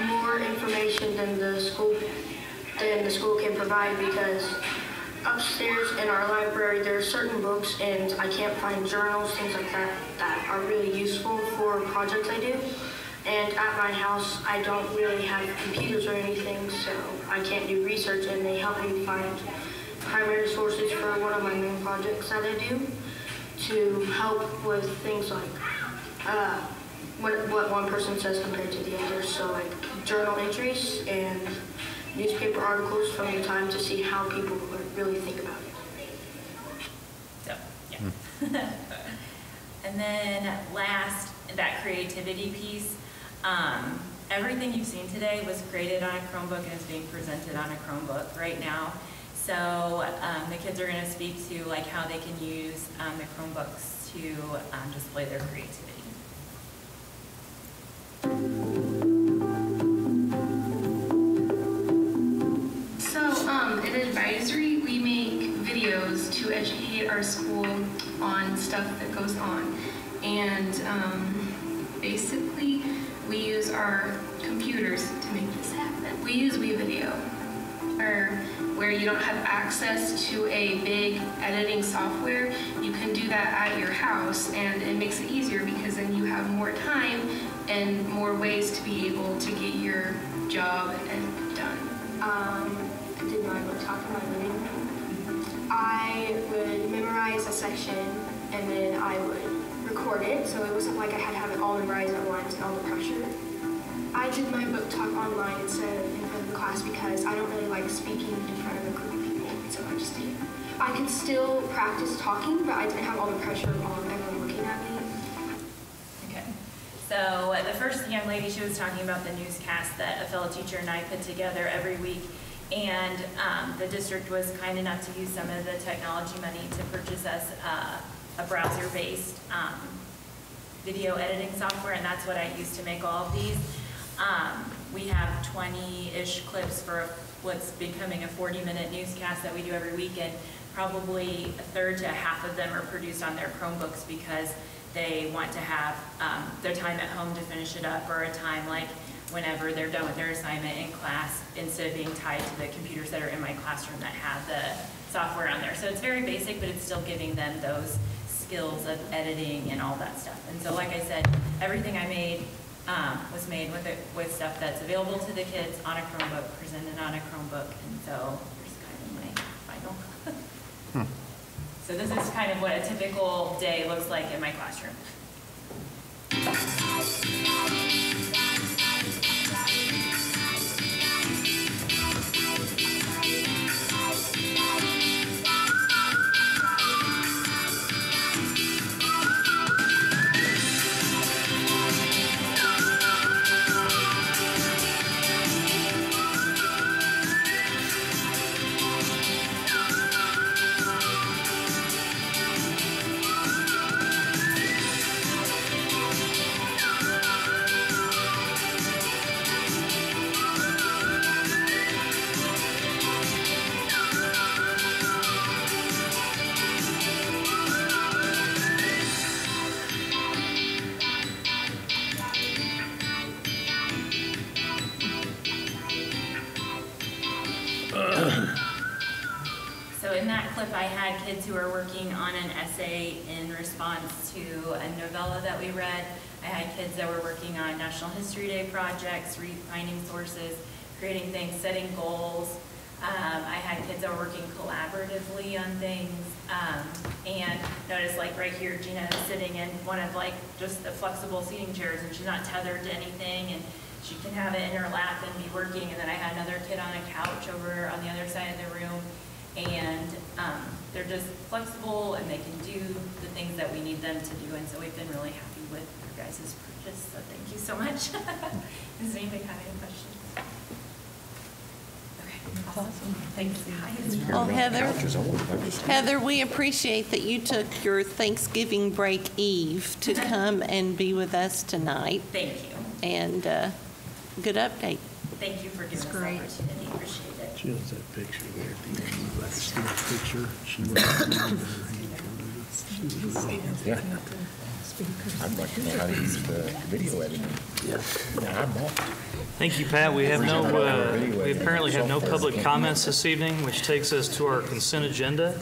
More information than the school can provide, because upstairs in our library there are certain books, and I can't find journals, things like that, that are really useful for projects I do. And at my house I don't really have computers or anything, so I can't do research, and they help me find primary sources for one of my main projects that I do to help with things like what one person says compared to the other. So like journal entries and newspaper articles from the time to see how people really think about it. So, yeah. And then last, that creativity piece. Everything you've seen today was created on a Chromebook and is being presented on a Chromebook right now. So the kids are going to speak to like how they can use the Chromebooks to display their creativity. In advisory, we make videos to educate our school on stuff that goes on. And basically, we use our computers to make this happen. We use WeVideo, where you don't have access to a big editing software. You can do that at your house, and it makes it easier because then you have more time and more ways to be able to get your job and done. I did my book talk in my living room. I would memorize a section, and then I would record it, so it wasn't like I had to have it all memorized at once and all the pressure. I did my book talk online instead of in front of the class because I don't really like speaking in front of a group of people, so I just did. I could still practice talking, but I didn't have all the pressure of everyone looking at me. Okay. So the first young lady, she was talking about the newscast that a fellow teacher and I put together every week. And the district was kind enough to use some of the technology money to purchase us a browser-based video editing software, and that's what I use to make all of these. We have 20-ish clips for what's becoming a 40-minute newscast that we do every week, and probably a third to half of them are produced on their Chromebooks because they want to have their time at home to finish it up, or a time like whenever they're done with their assignment in class, instead of being tied to the computers that are in my classroom that have the software on there. So it's very basic, but it's still giving them those skills of editing and all that stuff. And so like I said, everything I made was made with stuff that's available to the kids on a Chromebook, presented on a Chromebook, and so here's kind of my final. So this is kind of what a typical day looks like in my classroom. So in that clip, I had kids who were working on an essay in response to a novella that we read. I had kids that were working on National History Day projects, finding sources, creating things, setting goals. I had kids that were working collaboratively on things. And notice like right here, Gina is sitting in one of like just the flexible seating chairs, and she's not tethered to anything, and she can have it in her lap and be working. And then I had another kid on a couch over on the other side of the room. And they're just flexible, and they can do the things that we need them to do. And so we've been really happy with your guys' purchase. So thank you so much. Does anybody have any questions? Okay, awesome. Thank you. Well, Heather, we appreciate that you took your Thanksgiving break eve to come and be with us tonight. Thank you. And good update. Thank you for giving us the opportunity. Appreciate it. She has that picture there at the end, like a still picture. She was Yeah. I'd like to know how to use the video editing. Yeah, I bought. Thank you, Pat. We have we apparently have no public comments this evening, which takes us to our consent agenda.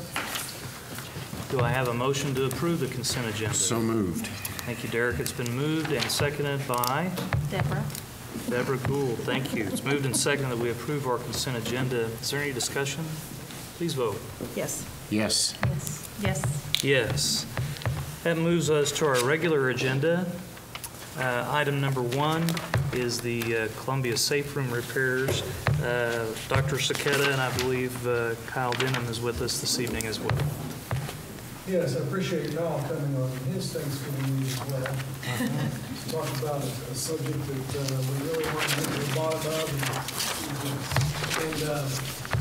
Do I have a motion to approve the consent agenda? So moved. Thank you, Derek. It's been moved and seconded by Deborah Gould. Thank you. It's moved and seconded that we approve our consent agenda. Is there any discussion? Please vote. Yes. Yes. Yes. Yes. Yes. That moves us to our regular agenda. Item number 1 is the Columbia Safe Room repairs. Dr. Saketa and I believe Kyle Denham is with us this evening as well. Yes, I appreciate Kyle coming on his Thanksgiving week as well. To talk about a subject that we really want to get to the bottom of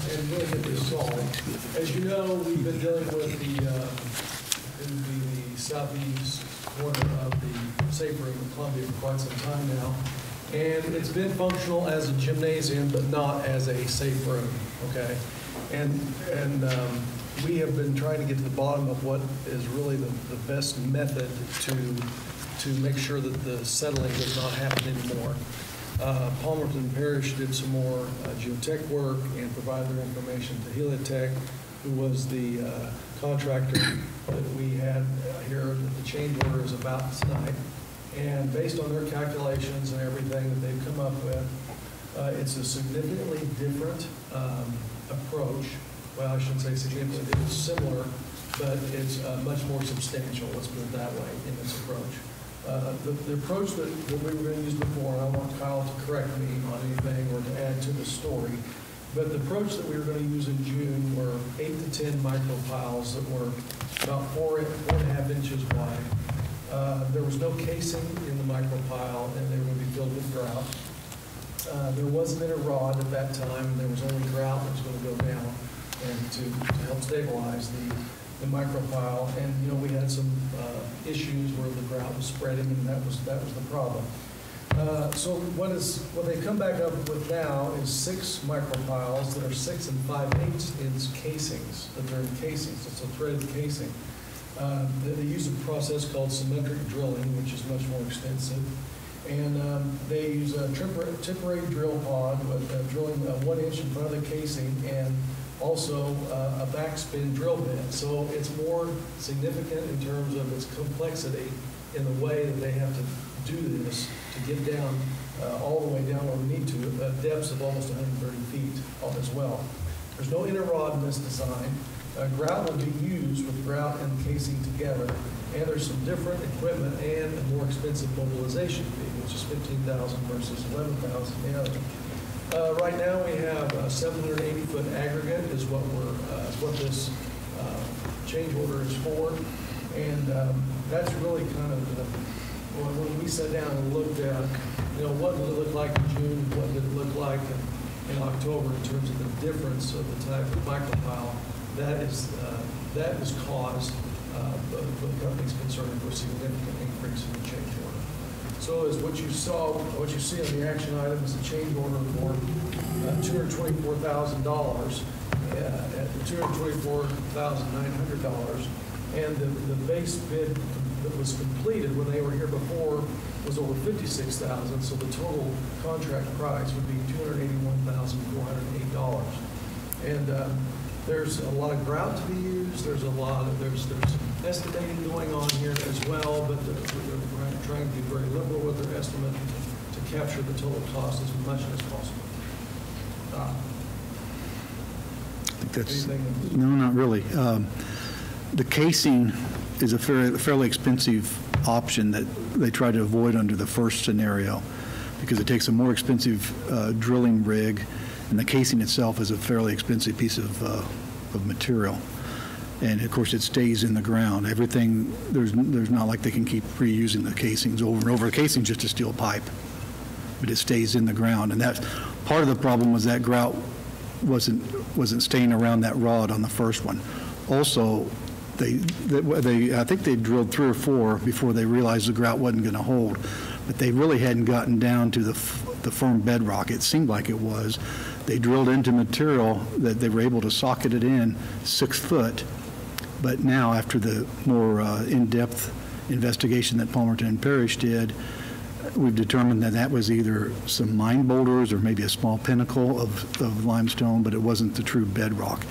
and really get this solved. As you know, we've been dealing with the southeast corner of the safe room in Columbia for quite some time now. And it's been functional as a gymnasium, but not as a safe room, okay? And we have been trying to get to the bottom of what is really the best method to make sure that the settling does not happen anymore. Palmerton Parish did some more geotech work and provided their information to Heliotech, who was the contractor that we had here that the change order is about tonight. And based on their calculations and everything that they've come up with, it's a significantly different approach. Well, I shouldn't say significantly, it's similar, but it's much more substantial, let's put it that way, in its approach. The approach that we were going to use before, and I want Kyle to correct me on anything or to add to the story, but the approach that we were going to use in June were 8 to 10 micropiles that were about 4.5 inches wide. There was no casing in the micropile, and they were going to be filled with grout. There wasn't a rod at that time. There was only grout that was going to go down and to help stabilize the micropile. And you know, we had some issues where the grout was spreading, and that was the problem. So what they come back up with now is 6 micropiles that are 6 and 5/8 inch casings, that they're in casings. It's a threaded casing. They use a process called symmetric drilling, which is much more extensive. And they use a temporary drill pod with drilling 1 inch in front of the casing, and also a backspin drill bit. So it's more significant in terms of its complexity in the way that they have to do this to get down, all the way down where we need to, at depths of almost 130 feet as well. There's no inner rod in this design. Grout will be used with grout and casing together, and there's some different equipment and a more expensive mobilization fee, which is $15,000 versus $11,000 the other. Right now we have a 780-foot aggregate is what this change order is for, and that's really kind of when we sat down and looked at, what did it look like in June, what did it look like in October in terms of the difference of the type of micropile. That has caused the company's concern for a significant increase in the change order. So as what you see on the action item is a change order for $224,000 at $224,900, and the base bid that was completed when they were here before was over $56,000. So the total contract price would be $281,408, and there's a lot of grout to be used. There's estimating going on here as well, but they're trying to be very liberal with their estimate to capture the total cost as much as possible. I think that's, no, not really. The casing is a fairly expensive option that they try to avoid under the first scenario because it takes a more expensive drilling rig, and the casing itself is a fairly expensive piece of material. And of course, it stays in the ground. Everything, there's not like they can keep reusing the casings over and over. The casing's just a steel pipe, but it stays in the ground. And that's part of the problem was that grout wasn't staying around that rod on the first one. Also, I think they drilled 3 or 4 before they realized the grout wasn't going to hold, but they really hadn't gotten down to the firm bedrock. It seemed like it was. They drilled into material that they were able to socket it in 6 foot, but now after the more in-depth investigation that Palmerton and Parrish did, we've determined that that was either some mine boulders or maybe a small pinnacle of limestone, but it wasn't the true bedrock.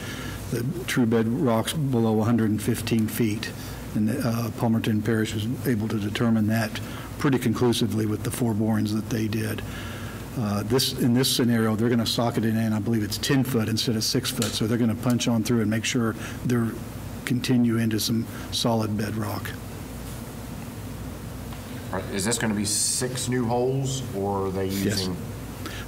The true bedrock's below 115 feet, and Palmerton and Parrish was able to determine that pretty conclusively with the 4 borings that they did. In this scenario, they're going to socket it in, I believe it's 10 foot instead of 6 foot, so they're going to punch on through and make sure they're continue into some solid bedrock. Is this going to be 6 new holes, or are they using? Yes.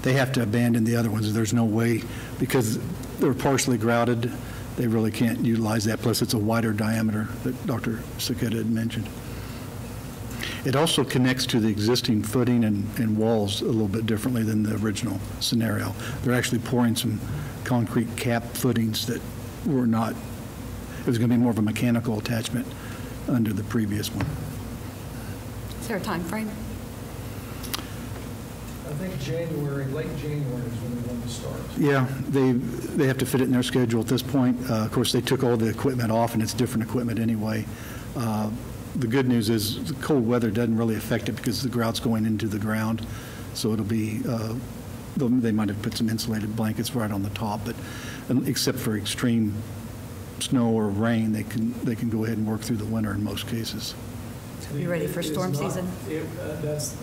They have to abandon the other ones. There's no way, because they're partially grouted, they really can't utilize that. Plus, it's a wider diameter that Dr. Saketa had mentioned. It also connects to the existing footing and walls a little bit differently than the original scenario. They're actually pouring some concrete cap footings that were not, it was going to be more of a mechanical attachment under the previous one. Is there a time frame? I think late January is when they want to start. Yeah, they have to fit it in their schedule at this point. Of course, they took all the equipment off, and it's different equipment anyway. The good news is the cold weather doesn't really affect it because the grout's going into the ground. So it'll be, they might have put some insulated blankets right on the top, but except for extreme snow or rain, they can go ahead and work through the winter in most cases. Are you ready for storm season? I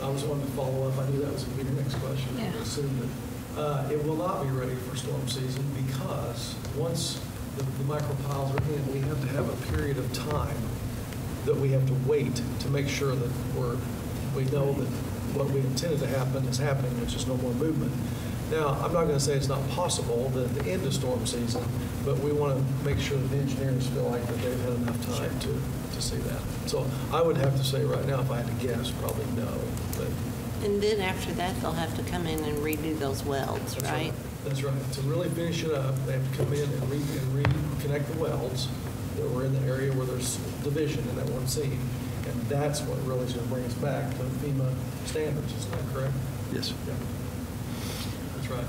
was wanting to follow up. I knew that was going to be your next question. Yeah. I assumed that it will not be ready for storm season because once the micropiles are in, we have to have a period of time that we have to wait to make sure that we know that what we intended to happen is happening, which is no more movement. Now, I'm not going to say it's not possible that at the end of storm season, but we want to make sure that the engineers feel like that they've had enough time to see that. So I would have to say right now, if I had to guess, probably no. But and then after that, they'll have to come in and redo those welds, right? That's right. To really finish it up, they have to come in and reconnect the welds that were in the area where there's division in that one seam. And that's what really is going to bring us back to FEMA standards. Is that correct? Yes. Yeah. That's right.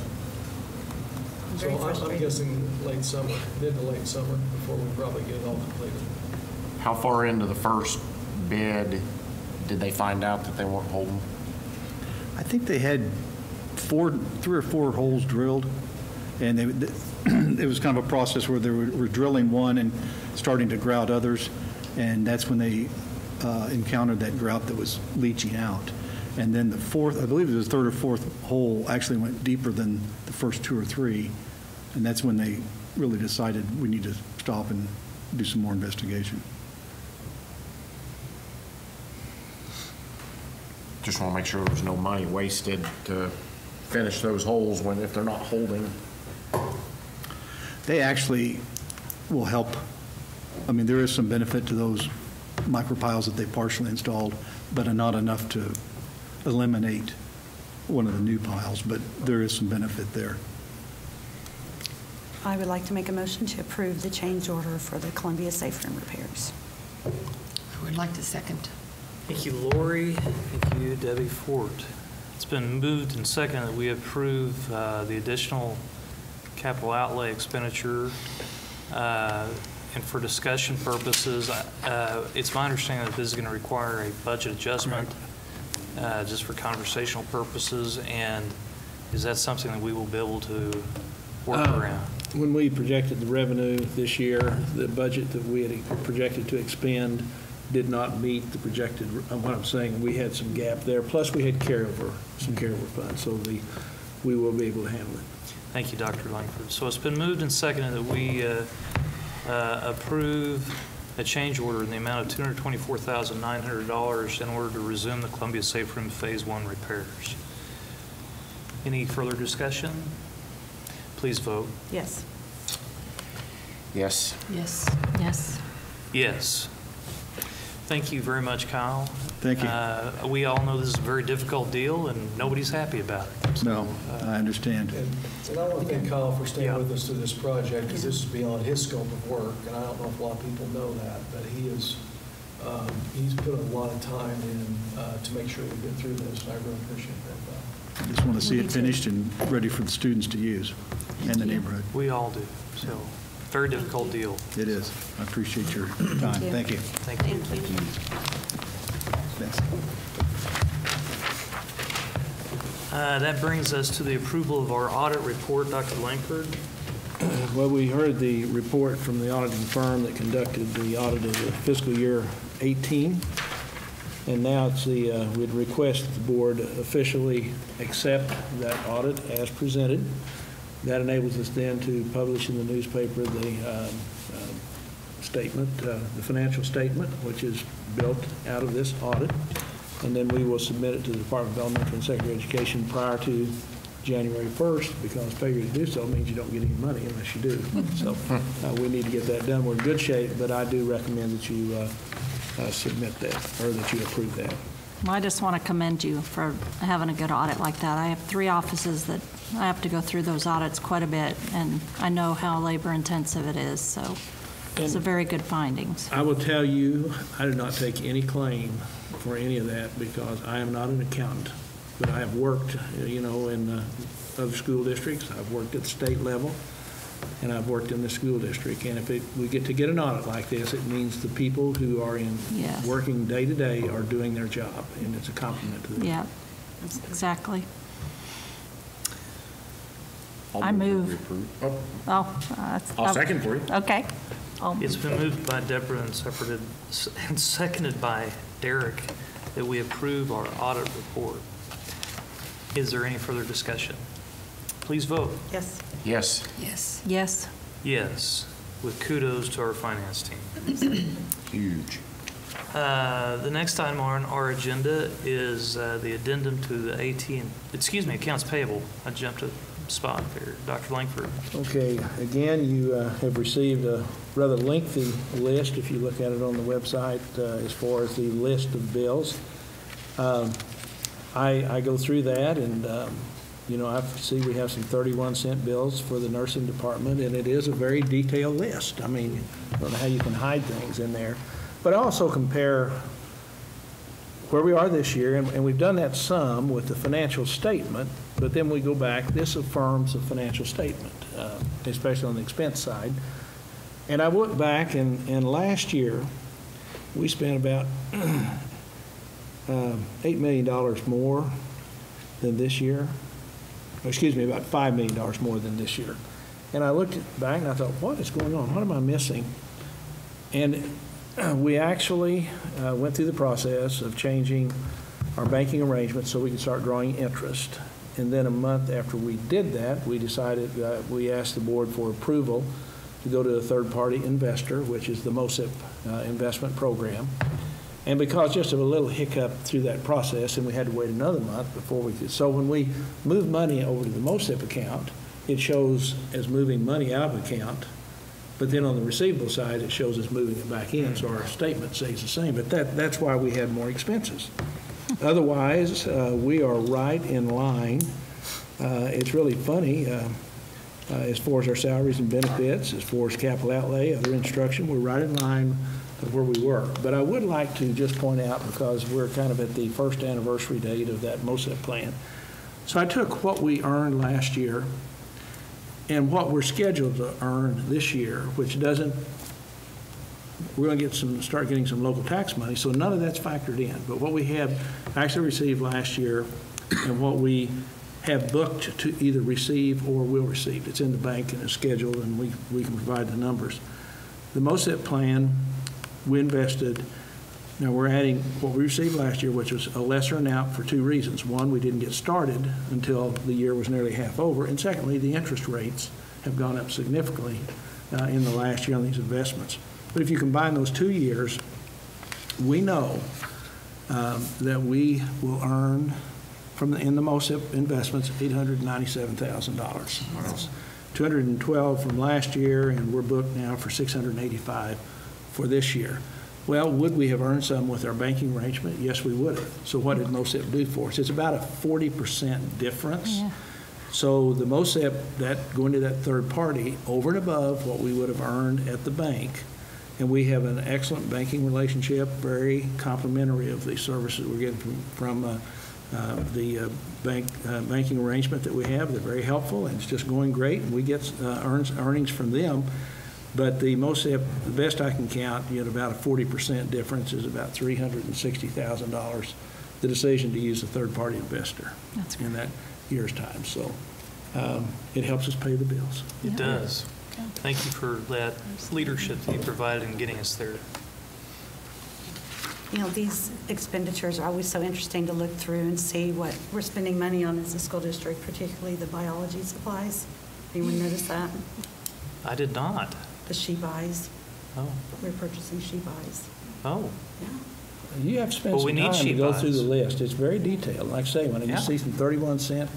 So I'm guessing late summer, mid to late summer, before we probably get it all completed. How far into the first bid did they find out that they weren't holding? I think they had 3 or 4 holes drilled, and it was kind of a process where they were drilling one and starting to grout others, and that's when they encountered that grout that was leaching out. And then the fourth, I believe it was the third or fourth hole, actually went deeper than the first two or three. And that's when they really decided we need to stop and do some more investigation. Just want to make sure there's no money wasted to finish those holes when, if they're not holding. They actually will help. I mean, there is some benefit to those micropiles that they partially installed, but not enough to eliminate one of the new piles, but there is some benefit there. I would like to make a motion to approve the change order for the Columbia Safe Room repairs. I would like to second. Thank you, Lori. Thank you, Debbie Fort. It's been moved and seconded that we approve the additional capital outlay expenditure. And for discussion purposes, it's my understanding that this is going to require a budget adjustment just for conversational purposes. And is that something that we will be able to work around? When we projected the revenue this year, the budget that we had projected to expend did not meet the projected, what I'm saying, we had some gap there. Plus, we had some carryover funds, so we will be able to handle it. Thank you, Dr. Langford. So it's been moved and seconded that we approve a change order in the amount of $224,900 in order to resume the Columbia Safe Room Phase 1 repairs. Any further discussion? Please vote. Yes. Yes. Yes. Yes. Yes. Thank you very much, Kyle. Thank you. We all know this is a very difficult deal, and nobody's happy about it. No, I understand. And I want to thank Kyle for staying with us through this project, because this is beyond his scope of work, and I don't know if a lot of people know that, but he's put a lot of time in to make sure we get through this, and I really appreciate that. I just want to see it finished and ready for the students to use and the neighborhood. We all do. So, very difficult deal. It is. I appreciate your time. Thank you. Thank you. Thank you. Thanks. That brings us to the approval of our audit report. Dr. Langford. Well, we heard the report from the auditing firm that conducted the audit of the fiscal year 18. And now it's we'd request that the board officially accept that audit as presented. That enables us then to publish in the newspaper the statement, the financial statement, which is built out of this audit. And then we will submit it to the Department of Elementary and Secondary Education prior to January 1st, because failure to do so means you don't get any money unless you do. So we need to get that done. We're in good shape, but I do recommend that you submit that, or that you approve that. Well, I just want to commend you for having a good audit like that. I have 3 offices that I have to go through those audits quite a bit, and I know how labor intensive it is, so it's a very good findings. I will tell you, I do not take any claim for any of that, because I am not an accountant, but I have worked, in other school districts. I've worked at the state level, and I've worked in the school district. And if we get to get an audit like this, it means the people who are working day to day are doing their job, and it's a compliment to them. Yeah, exactly. I move. I'll second for you. Okay. It's been moved by Deborah and seconded by Derek that we approve our audit report. Is there any further discussion? Please vote. Yes. Yes. Yes. Yes. Yes, with kudos to our finance team. Huge. The next item on our agenda is the addendum to the accounts payable. I jumped a spot there. Dr. Langford. Okay, again, you have received a rather lengthy list, if you look at it on the website, as far as the list of bills. I go through that, and I see we have some 31-cent bills for the nursing department, and it is a very detailed list. I mean, I don't know how you can hide things in there. But I also compare where we are this year, and we've done that some with the financial statement, but then we go back, this affirms the financial statement, especially on the expense side. And I look back, and last year, we spent about $8 million more than this year. Excuse me, about $5 million more than this year. And I looked back and I thought, what is going on? What am I missing? And we actually went through the process of changing our banking arrangements so we could start drawing interest. And then a month after we did that, we decided, we asked the board for approval to go to a third-party investor, which is the MOSIP investment program. And because just of a little hiccup through that process, and we had to wait another month before we could. So when we move money over to the MOSIP account, it shows as moving money out of account, but then on the receivable side, it shows us moving it back in, so our statement stays the same. But that's why we had more expenses. Otherwise, we are right in line. It's really funny, as far as our salaries and benefits, as far as capital outlay, other instruction, we're right in line of where we were. But I would like to just point out, because we're kind of at the first anniversary date of that MOSIP plan. So I took what we earned last year and what we're scheduled to earn this year, which doesn't, we're going to start getting some local tax money, so none of that's factored in. But what we have actually received last year and what we have booked to either receive or will receive, it's in the bank and it's scheduled, and we can provide the numbers. The MOSIP plan, we invested, now we're adding what we received last year, which was a lesser amount for two reasons. One, we didn't get started until the year was nearly half over, and secondly, the interest rates have gone up significantly in the last year on these investments. But if you combine those 2 years, we know that we will earn in the MOSIP investments $897,000. That's $212 from last year, and we're booked now for $685 for this year. Well, would we have earned some with our banking arrangement? Yes, we would have. So what did MOSIP do for us? It's about a 40% difference. Yeah. So the MOSIP, that going to that third party, over and above what we would have earned at the bank, and we have an excellent banking relationship, very complimentary of the services we're getting from the banking arrangement that we have. They're very helpful, and it's just going great, and we get earnings from them. But the MOSIP, the best I can count, you know, about a 40% difference is about $360,000, the decision to use a third-party investor in that year's time. So it helps us pay the bills. It does. Thank you for that leadership that you provided in getting us there. You know, these expenditures are always so interesting to look through and see what we're spending money on as a school district, particularly the biology supplies. Anyone notice that? I did not. The she buys. Oh. We're purchasing she buys. Oh. Yeah. You have to spend some time to go through the list. It's very detailed. Like I say, when you see some 31-cent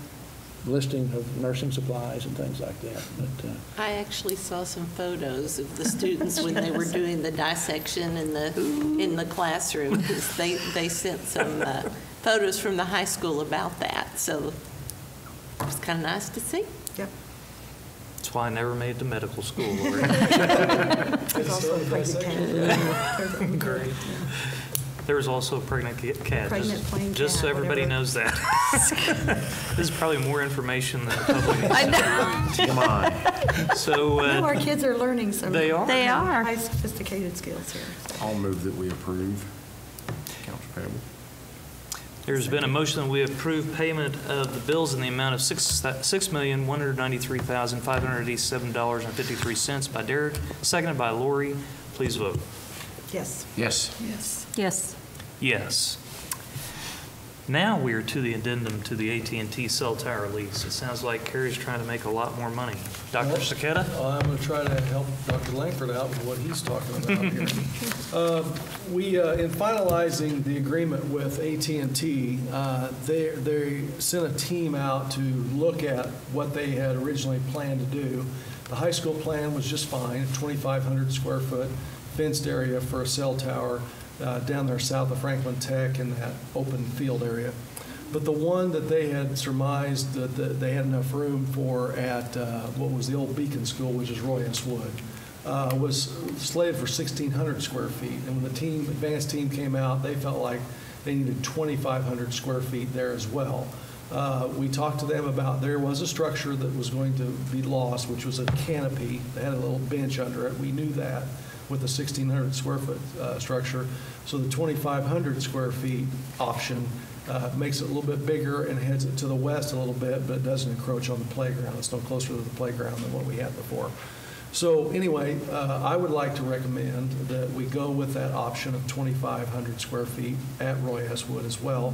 listing of nursing supplies and things like that. But, I actually saw some photos of the students when they were doing the dissection in the classroom, because they sent some photos from the high school about that. So it was kind of nice to see. Yep. That's why I never made it to medical school. There's also a pregnant cat. Great. There was also a pregnant cat. Just so everybody knows that. This is probably more information than the public needs. I know. Come on. So no, our kids are learning some they are high sophisticated skills here. So. I'll move that we approve accounts payable. There's been a motion that we approve payment of the bills in the amount of $6,193,587.53 by Derek, seconded by Lori. Please vote. Yes. Yes. Yes. Yes. Yes. Now we are to the addendum to the AT&T cell tower lease. It sounds like Carrie's trying to make a lot more money. Dr. Saketa? I'm going to try to help Dr. Langford out with what he's talking about here. In finalizing the agreement with AT&T, they sent a team out to look at what they had originally planned to do. The high school plan was just fine, 2,500 square foot fenced area for a cell tower down there south of Franklin Tech in that open field area. But the one that they had surmised that they had enough room for at what was the old Beacon School, which is Roy S. Wood, was slated for 1,600 square feet. And when the advanced team came out, they felt like they needed 2,500 square feet there as well. We talked to them about there was a structure that was going to be lost, which was a canopy. They had a little bench under it. We knew that with the 1,600 square foot structure. So the 2,500 square feet option makes it a little bit bigger and heads it to the west a little bit, but it doesn't encroach on the playground. It's no closer to the playground than what we had before. So anyway, I would like to recommend that we go with that option of 2,500 square feet at Roy S. Wood as well.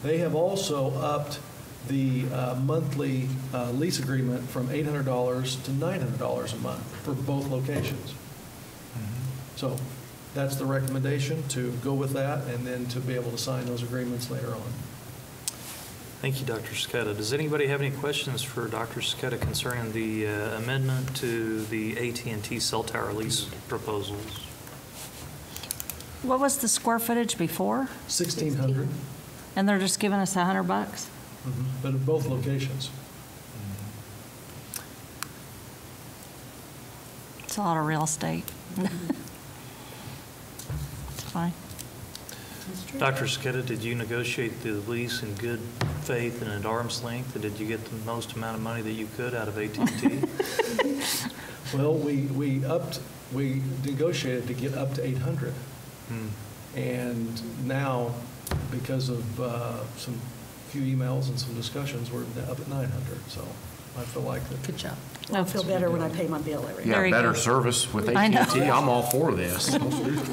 They have also upped the monthly lease agreement from $800 to $900 a month for both locations. So that's the recommendation, to go with that and then to be able to sign those agreements later on. Thank you, Dr. Scudda. Does anybody have any questions for Dr. Scudda concerning the amendment to the AT&T cell tower lease proposals? What was the square footage before? 1,600, And they're just giving us $100? but at both locations. It's a lot of real estate. It's fine. Dr. Scudda, did you negotiate the lease in good faith and at arm's length? And did you get the most amount of money that you could out of AT&T? Well, we negotiated to get up to 800. And now, because of some few emails and some discussions, we're up at 900. So I feel like that. Good job. I'll feel better when I pay my bill every Yeah, Very better good. service with I know. AT&T. I'm all for this.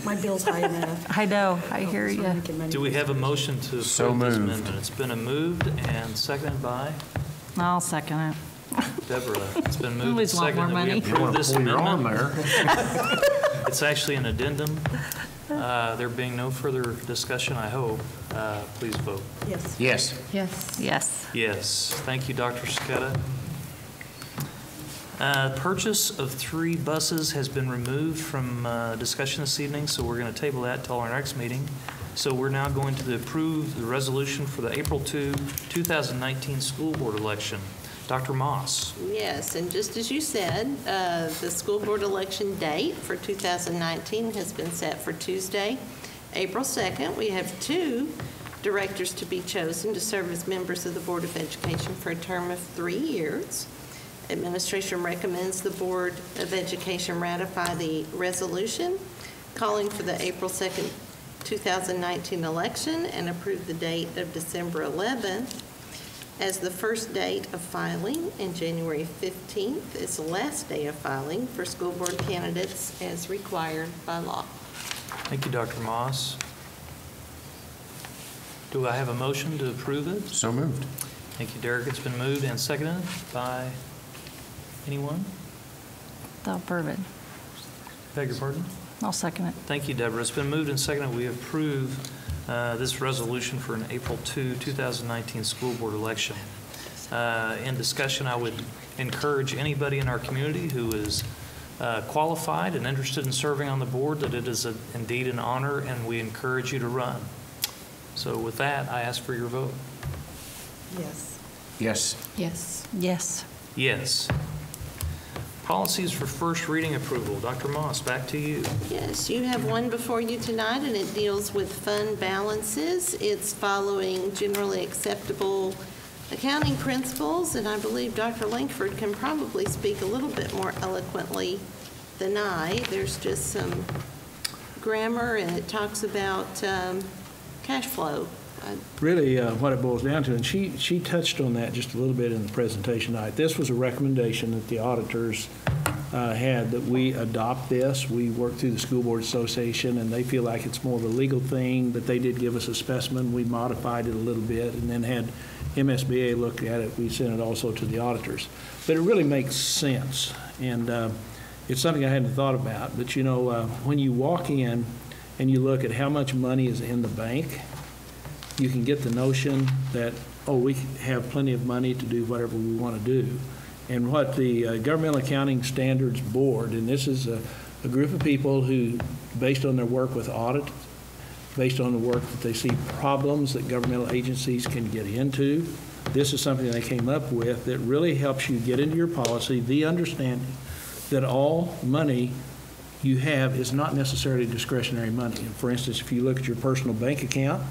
My bill's high enough. I know, I hear So you. I'm making money. Do we have a motion to So approve this moved. amendment? It's been moved and seconded by I'll second it. Deborah. It's been moved and Always want more seconded that we money. You approve want to this pull your arm amendment. there? It's actually an addendum. There being no further discussion, I hope, please vote. Yes. Yes. Yes. Yes. Yes. Thank you, Dr. Scudda. Purchase of 3 buses has been removed from discussion this evening, so we're going to table that till our next meeting. So we're now going to approve the resolution for the April 2, 2019 school board election. Dr. Moss. Yes, and just as you said, the school board election date for 2019 has been set for Tuesday, April 2nd. We have 2 directors to be chosen to serve as members of the Board of Education for a term of 3 years. Administration recommends the Board of Education ratify the resolution calling for the April 2nd, 2019 election and approve the date of December 11th as the first date of filing, and January 15th is the last day of filing for school board candidates as required by law. Thank you, Dr. Moss. Do I have a motion to approve it? So moved. Thank you, Derek. It's been moved and seconded by anyone? They'll approve it. Beg your pardon? I'll second it. Thank you, Deborah. It's been moved and seconded. We approve this resolution for an April 2, 2019 school board election. In discussion, I would encourage anybody in our community who is qualified and interested in serving on the board that it is indeed an honor, and we encourage you to run. So with that, I ask for your vote. Yes. Yes. Yes. Yes. Yes. Policies for first reading approval. Dr. Moss, back to you. Yes, you have one before you tonight, and it deals with fund balances. It's following generally acceptable accounting principles, and I believe Dr. Lankford can probably speak a little bit more eloquently than I. There's just some grammar, and it talks about cash flow. Really, what it boils down to, and she touched on that just a little bit in the presentation tonight. This was a recommendation that the auditors had, that we adopt this. We worked through the School Board Association, and they feel like it's more of a legal thing, but they did give us a specimen. We modified it a little bit and then had MSBA look at it. We sent it also to the auditors. But it really makes sense, and it's something I hadn't thought about. But, you know, when you walk in and you look at how much money is in the bank, you can get the notion that, oh, we have plenty of money to do whatever we want to do. And what the Governmental Accounting Standards Board, and this is a group of people who, based on their work with audit, based on the work that they see problems that governmental agencies can get into, this is something they came up with that really helps you get into your policy the understanding that all money you have is not necessarily discretionary money. And for instance, if you look at your personal bank account,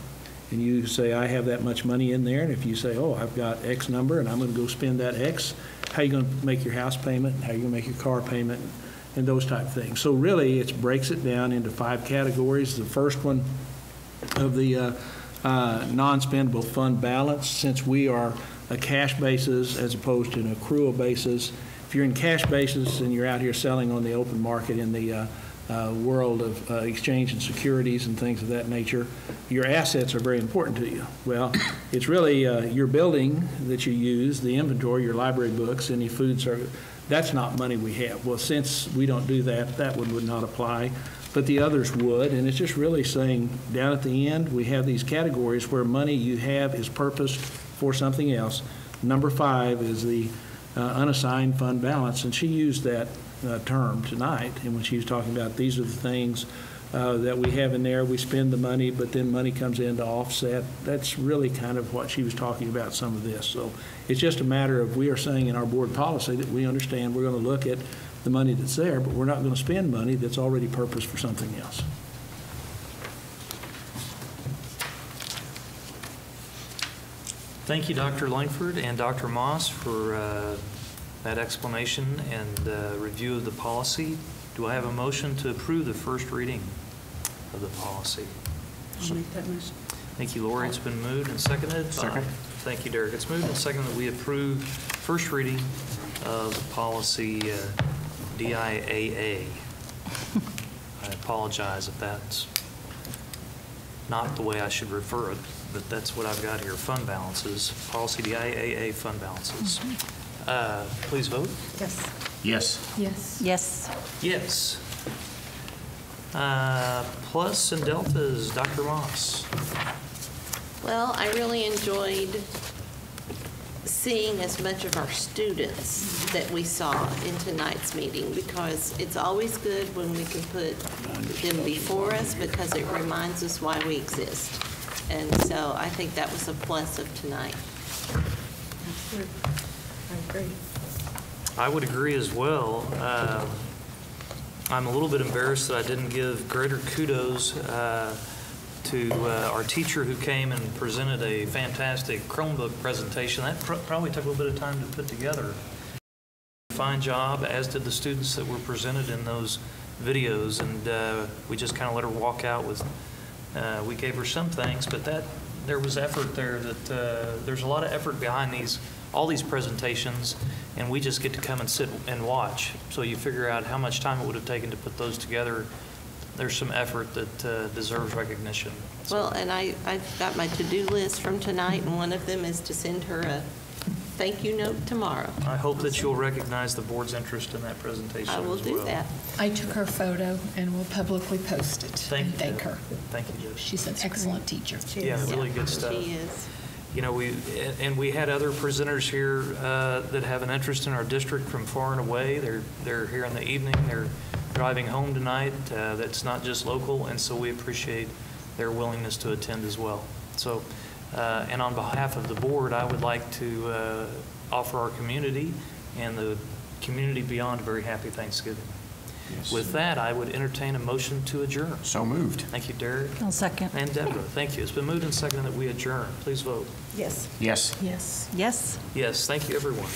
and you say, I have that much money in there, and if you say, oh, I've got X number and I'm going to go spend that X, how are you going to make your house payment, how are you going to make your car payment, and those type of things. So really, it breaks it down into 5 categories. The first one of the non-spendable fund balance, since we are a cash basis as opposed to an accrual basis. If if you're in cash basis and you're out here selling on the open market in the world of exchange and securities and things of that nature, your assets are very important to you. Well, it's really your building that you use, the inventory, your library books, any food service. That's not money we have. Well, since we don't do that, that one would not apply, but the others would, and it's just really saying down at the end, we have these categories where money you have is purposed for something else. Number 5 is the unassigned fund balance, and she used that term tonight, and when she was talking about these are the things that we have in there, we spend the money, but then money comes in to offset. That's really kind of what she was talking about, some of this. So it's just a matter of, we are saying in our board policy that we understand we're going to look at the money that's there, but we're not going to spend money that's already purposed for something else. Thank you, Dr. Langford and Dr. Moss, for that explanation and review of the policy. Do I have a motion to approve the first reading of the policy? I'll make that motion. Thank you, Lori. It's been moved and seconded. Second. Thank you, Derek. It's moved and seconded that we approve first reading of the policy DIAA. I apologize if that's not the way I should refer it, but that's what I've got here, fund balances, policy DIAA fund balances. Please vote. Yes. Yes. Yes. Yes. Yes. Plus and deltas, Dr. Moss. Well, I really enjoyed seeing as much of our students that we saw in tonight's meeting, because it's always good when we can put them before us, because it reminds us why we exist. And so I think that was a plus of tonight. Absolutely. I agree. I would agree as well. I'm a little bit embarrassed that I didn't give greater kudos to our teacher who came and presented a fantastic Chromebook presentation. That probably took a little bit of time to put together. Fine job, as did the students that were presented in those videos, and we just kind of let her walk out with, we gave her some thanks, but there was effort there. There's a lot of effort behind all these presentations, and we just get to come and sit and watch. So you figure out how much time it would have taken to put those together. There's some effort that deserves recognition. Well, and I've got my to-do list from tonight, and one of them is to send her a thank you note tomorrow. I hope that you'll recognize the board's interest in that presentation as well. I will do that. I took her photo and will publicly post it. Thank her. Thank you, Joe. She's an excellent teacher. Yeah, really good stuff. She is. You know, we had other presenters here that have an interest in our district from far and away. They're here in the evening. They're driving home tonight. That's not just local, and so we appreciate their willingness to attend as well. So, and on behalf of the board, I would like to offer our community and the community beyond a very happy Thanksgiving. Yes. With that, I would entertain a motion to adjourn. So moved. Thank you, Derek. I'll second. And Deborah, thank you. It's been moved and seconded that we adjourn. Please vote. Yes. Yes. Yes. Yes. Yes, thank you, everyone.